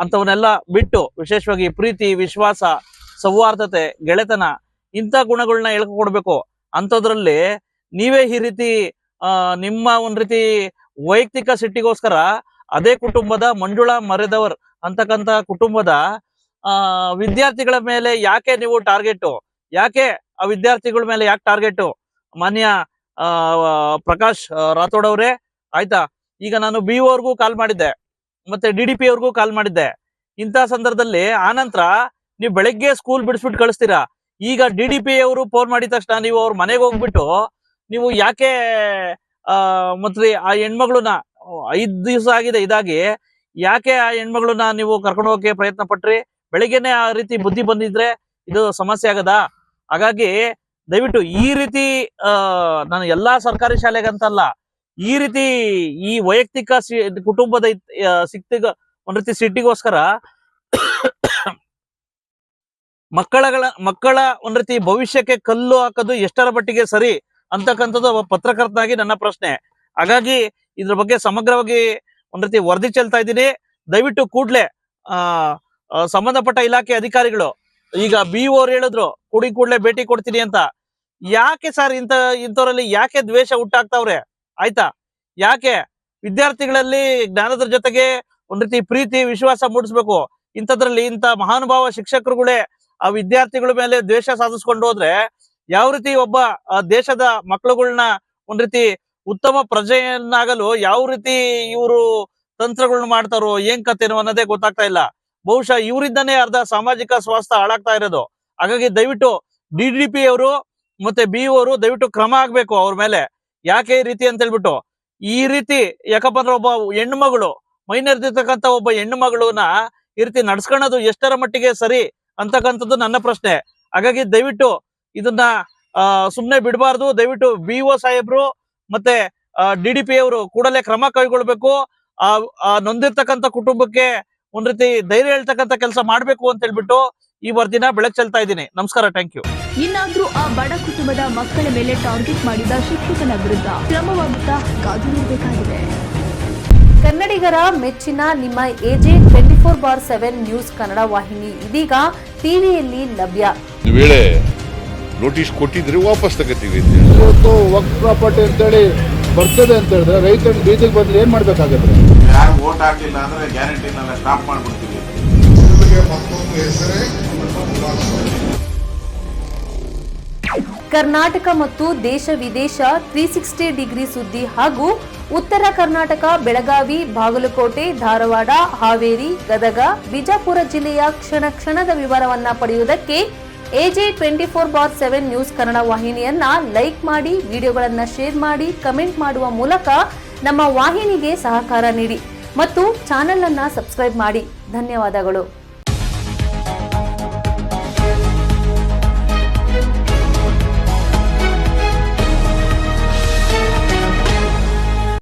ಅಂತವನ್ನೆಲ್ಲ ಬಿಟ್ಟು ವಿಶೇಷವಾಗಿ ಪ್ರೀತಿ, ವಿಶ್ವಾಸ, ಸೌಹಾರ್ದತೆ, ಗೆಳೆತನ ಇಂಥ ಗುಣಗಳನ್ನ ಹೇಳ್ಕೊಡ್ಬೇಕು. ಅಂಥದ್ರಲ್ಲಿ ನೀವೇ ಈ ರೀತಿ ನಿಮ್ಮ ಒಂದ್ ರೀತಿ ವೈಯಕ್ತಿಕ ಸಿಟ್ಟಿಗೋಸ್ಕರ ಅದೇ ಕುಟುಂಬದ ಮಂಜುಳಾ ಮರೆದವರ್ ಅಂತಕ್ಕಂಥ ಕುಟುಂಬದ ವಿದ್ಯಾರ್ಥಿಗಳ ಮೇಲೆ ಯಾಕೆ ನೀವು ಟಾರ್ಗೆಟ್? ಯಾಕೆ ಆ ವಿದ್ಯಾರ್ಥಿಗಳ ಮೇಲೆ ಯಾಕೆ ಟಾರ್ಗೆಟ್? ಮಾನ್ಯ ಪ್ರಕಾಶ್ ರಾಥೋಡ್ ಅವರೇ, ಆಯ್ತಾ? ಈಗ ನಾನು BO ಅವ್ರಿಗೂ ಕಾಲ್ ಮಾಡಿದ್ದೆ, ಮತ್ತೆ DDP ಅವ್ರಿಗೂ ಕಾಲ್ ಮಾಡಿದ್ದೆ. ಇಂಥ ಸಂದರ್ಭದಲ್ಲಿ ಆನಂತರ ನೀವು ಬೆಳಗ್ಗೆ ಸ್ಕೂಲ್ ಬಿಡಿಸ್ಬಿಟ್ಟು ಕಳಿಸ್ತೀರಾ. ಈಗ DDP ಅವರು ಫೋನ್ ಮಾಡಿದ ತಕ್ಷಣ ನೀವು ಅವ್ರ ಮನೆಗೆ ಹೋಗ್ಬಿಟ್ಟು ನೀವು ಯಾಕೆ ಮತ್ತೆ ಆ ಹೆಣ್ಮಗಳನ್ನ 5 ದಿವಸ ಆಗಿದೆ ಇದಾಗಿ, ಯಾಕೆ ಆ ಹೆಣ್ಮಗಳನ್ನ ನೀವು ಕರ್ಕೊಂಡು ಹೋಗಕ್ಕೆ ಪ್ರಯತ್ನ ಪಟ್ರಿ? ಬೆಳಿಗ್ಗೆನೆ ಆ ರೀತಿ ಬುದ್ಧಿ ಬಂದಿದ್ರೆ ಇದು ಸಮಸ್ಯೆ ಆಗದ? ಹಾಗಾಗಿ ದಯವಿಟ್ಟು ಈ ರೀತಿ ನಾನು ಎಲ್ಲಾ ಸರ್ಕಾರಿ ಶಾಲೆಗಂತಲ್ಲ, ಈ ರೀತಿ ಈ ವೈಯಕ್ತಿಕ ಕುಟುಂಬದ ಒಂದ್ ರೀತಿ ಸಿಟ್ಟಿಗೋಸ್ಕರ ಮಕ್ಕಳ ಒಂದ್ ರೀತಿ ಭವಿಷ್ಯಕ್ಕೆ ಕಲ್ಲು ಹಾಕೋದು ಎಷ್ಟರ ಮಟ್ಟಿಗೆ ಸರಿ ಅಂತಕ್ಕಂಥದ್ದು ಒಬ್ಬ ಪತ್ರಕರ್ತನಾಗಿ ನನ್ನ ಪ್ರಶ್ನೆ. ಹಾಗಾಗಿ ಇದ್ರ ಬಗ್ಗೆ ಸಮಗ್ರವಾಗಿ ಒಂದ್ ರೀತಿ ವರದಿ ಚೆಲ್ತಾ ಇದ್ದೀನಿ. ದಯವಿಟ್ಟು ಕೂಡ್ಲೆ ಸಂಬಂಧಪಟ್ಟ ಇಲಾಖೆ ಅಧಿಕಾರಿಗಳು, ಈಗ BO ಅವ್ರು ಹೇಳಿದ್ರು ಕೂಡ್ಲೆ ಭೇಟಿ ಕೊಡ್ತೀನಿ ಅಂತ, ಯಾಕೆ ಸರ್ ಇಂಥವರಲ್ಲಿ ಯಾಕೆ ದ್ವೇಷ ಹುಟ್ಟಾಗ್ತಾವ್ರೆ? ಆಯ್ತಾ, ಯಾಕೆ ವಿದ್ಯಾರ್ಥಿಗಳಲ್ಲಿ ಜ್ಞಾನದ ಜೊತೆಗೆ ಒಂದ್ ರೀತಿ ಪ್ರೀತಿ ವಿಶ್ವಾಸ ಮೂಡಿಸ್ಬೇಕು. ಇಂಥದ್ರಲ್ಲಿ ಇಂಥ ಮಹಾನುಭಾವ ಶಿಕ್ಷಕರುಗಳೇ ಆ ವಿದ್ಯಾರ್ಥಿಗಳ ಮೇಲೆ ದ್ವೇಷ ಸಾಧಿಸ್ಕೊಂಡು ಹೋದ್ರೆ ಯಾವ ರೀತಿ ಒಬ್ಬ ದೇಶದ ಮಕ್ಕಳುಗಳನ್ನ ಒಂದ್ ರೀತಿ ಉತ್ತಮ ಪ್ರಜೆಯನ್ನಾಗಲು ಯಾವ ರೀತಿ ಇವರು ತಂತ್ರಗಳನ್ನ ಮಾಡ್ತಾರೋ ಏನ್ ಕಥೆನೋ ಅನ್ನೋದೇ ಗೊತ್ತಾಗ್ತಾ ಇಲ್ಲ. ಬಹುಶಃ ಇವರಿಂದಾನೇ ಅರ್ಧ ಸಾಮಾಜಿಕ ಸ್ವಾಸ್ಥ್ಯ ಹಾಳಾಗ್ತಾ ಇರೋದು. ಹಾಗಾಗಿ ದಯವಿಟ್ಟು DDP ಅವರು ಮತ್ತೆ BO ಅವರು ದಯವಿಟ್ಟು ಕ್ರಮ ಆಗ್ಬೇಕು ಅವ್ರ ಮೇಲೆ. ಯಾಕೆ ಈ ರೀತಿ ಅಂತ ಹೇಳ್ಬಿಟ್ಟು ಈ ರೀತಿ ಯಾಕಪ್ಪ ಅಂದ್ರೆ ಒಬ್ಬ ಹೆಣ್ಣು ಮಗಳು ಮೈನರ್ದಿರ್ತಕ್ಕಂಥ ಒಬ್ಬ ಹೆಣ್ಣು ಮಗಳನ್ನ ಈ ರೀತಿ ನಡ್ಸ್ಕೊಳ್ಳೋದು ಎಷ್ಟರ ಮಟ್ಟಿಗೆ ಸರಿ ಅಂತಕ್ಕಂಥದ್ದು ನನ್ನ ಪ್ರಶ್ನೆ. ಹಾಗಾಗಿ ದಯವಿಟ್ಟು ಇದನ್ನ ಸುಮ್ನೆ ಬಿಡಬಾರ್ದು. ದಯವಿಟ್ಟು BO ಸಾಹೇಬ್ರು ಮತ್ತೆ DDP ಅವರು ಕೂಡಲೇ ಕ್ರಮ ಕೈಗೊಳ್ಬೇಕು. ಆ ನೊಂದಿರ್ತಕ್ಕಂಥ ಕುಟುಂಬಕ್ಕೆ ಒಂದ್ ರೀತಿ ಧೈರ್ಯ ಹೇಳ್ತಕ್ಕಂಥ ಕೆಲಸ ಮಾಡ್ಬೇಕು ಅಂತ ಹೇಳ್ಬಿಟ್ಟು ಈ ವರದಿನ ಬೆಳಕು ಚೆಲ್ತಾ ಇದ್ದೀನಿ. ನಮಸ್ಕಾರ, ಥ್ಯಾಂಕ್ ಯು. ಇನ್ನಾದ್ರೂ ಆ ಬಡ ಕುಟುಂಬದ ಮಕ್ಕಳ ಮೇಲೆ ಟಾರ್ಗೆಟ್ ಮಾಡಿದ ಶಿಕ್ಷಕನ ವಿರುದ್ಧ ಕ್ರಮವಾಗುತ್ತಾ ಕಾದು ನೋಡಬೇಕಾಗಿದೆ. ಕನ್ನಡಿಗರ ಮೆಚ್ಚಿನ ನಿಮ್ಮ AJ 24/7 ನ್ಯೂಸ್ ಕನ್ನಡ ವಾಹಿನಿ ಇದೀಗ ಟಿವಿಯಲ್ಲಿ ಲಭ್ಯ. ಒಂದು ವೇಳೆ ನೋಟಿಸ್ ಕೊಟ್ಟಿದ್ರೆ ವಾಪಸ್ ತಗೋತೀವಿ. ಇವತ್ತು ವಕ್ಫ್ ಪ್ರಾಪರ್ಟಿ ಅಂತೇಳಿ ಬರ್ತದೆ ಅಂತ ಹೇಳಿದ್ರೆ ರೈತರು ಬೀದಿಗೆ ಬಂದ್ರೆ ಏನ್ ಮಾಡ್ಬೇಕಾಗತ್ತೆ? ಯಾರು ವೋಟ್ ಹಾಕಲಿಲ್ಲ ಅಂದ್ರೆ ಗ್ಯಾರಂಟಿನೆಲ್ಲ ಸ್ಟಾಪ್ ಮಾಡ್ಬಿಡ್ತೀವಿ. ಕರ್ನಾಟಕ ಮತ್ತು ದೇಶ ವಿದೇಶ 360 ಡಿಗ್ರಿ ಸುದ್ದಿ ಹಾಗೂ ಉತ್ತರ ಕರ್ನಾಟಕ ಬೆಳಗಾವಿ, ಬಾಗಲಕೋಟೆ, ಧಾರವಾಡ, ಹಾವೇರಿ, ಗದಗ, ಬಿಜಾಪುರ ಜಿಲ್ಲೆಯ ಕ್ಷಣ ಕ್ಷಣದ ವಿವರವನ್ನ ಪಡೆಯುವುದಕ್ಕೆ AJ 24/7 ನ್ಯೂಸ್ ಕನ್ನಡ ವಾಹಿನಿಯನ್ನ ಲೈಕ್ ಮಾಡಿ, ವಿಡಿಯೋಗಳನ್ನ ಶೇರ್ ಮಾಡಿ, ಕಮೆಂಟ್ ಮಾಡುವ ಮೂಲಕ ನಮ್ಮ ವಾಹಿನಿಗೆ ಸಹಕಾರ ನೀಡಿ ಮತ್ತು ಚಾನೆಲ್ ಅನ್ನ ಸಬ್ಸ್ಕ್ರೈಬ್ ಮಾಡಿ. ಧನ್ಯವಾದಗಳು.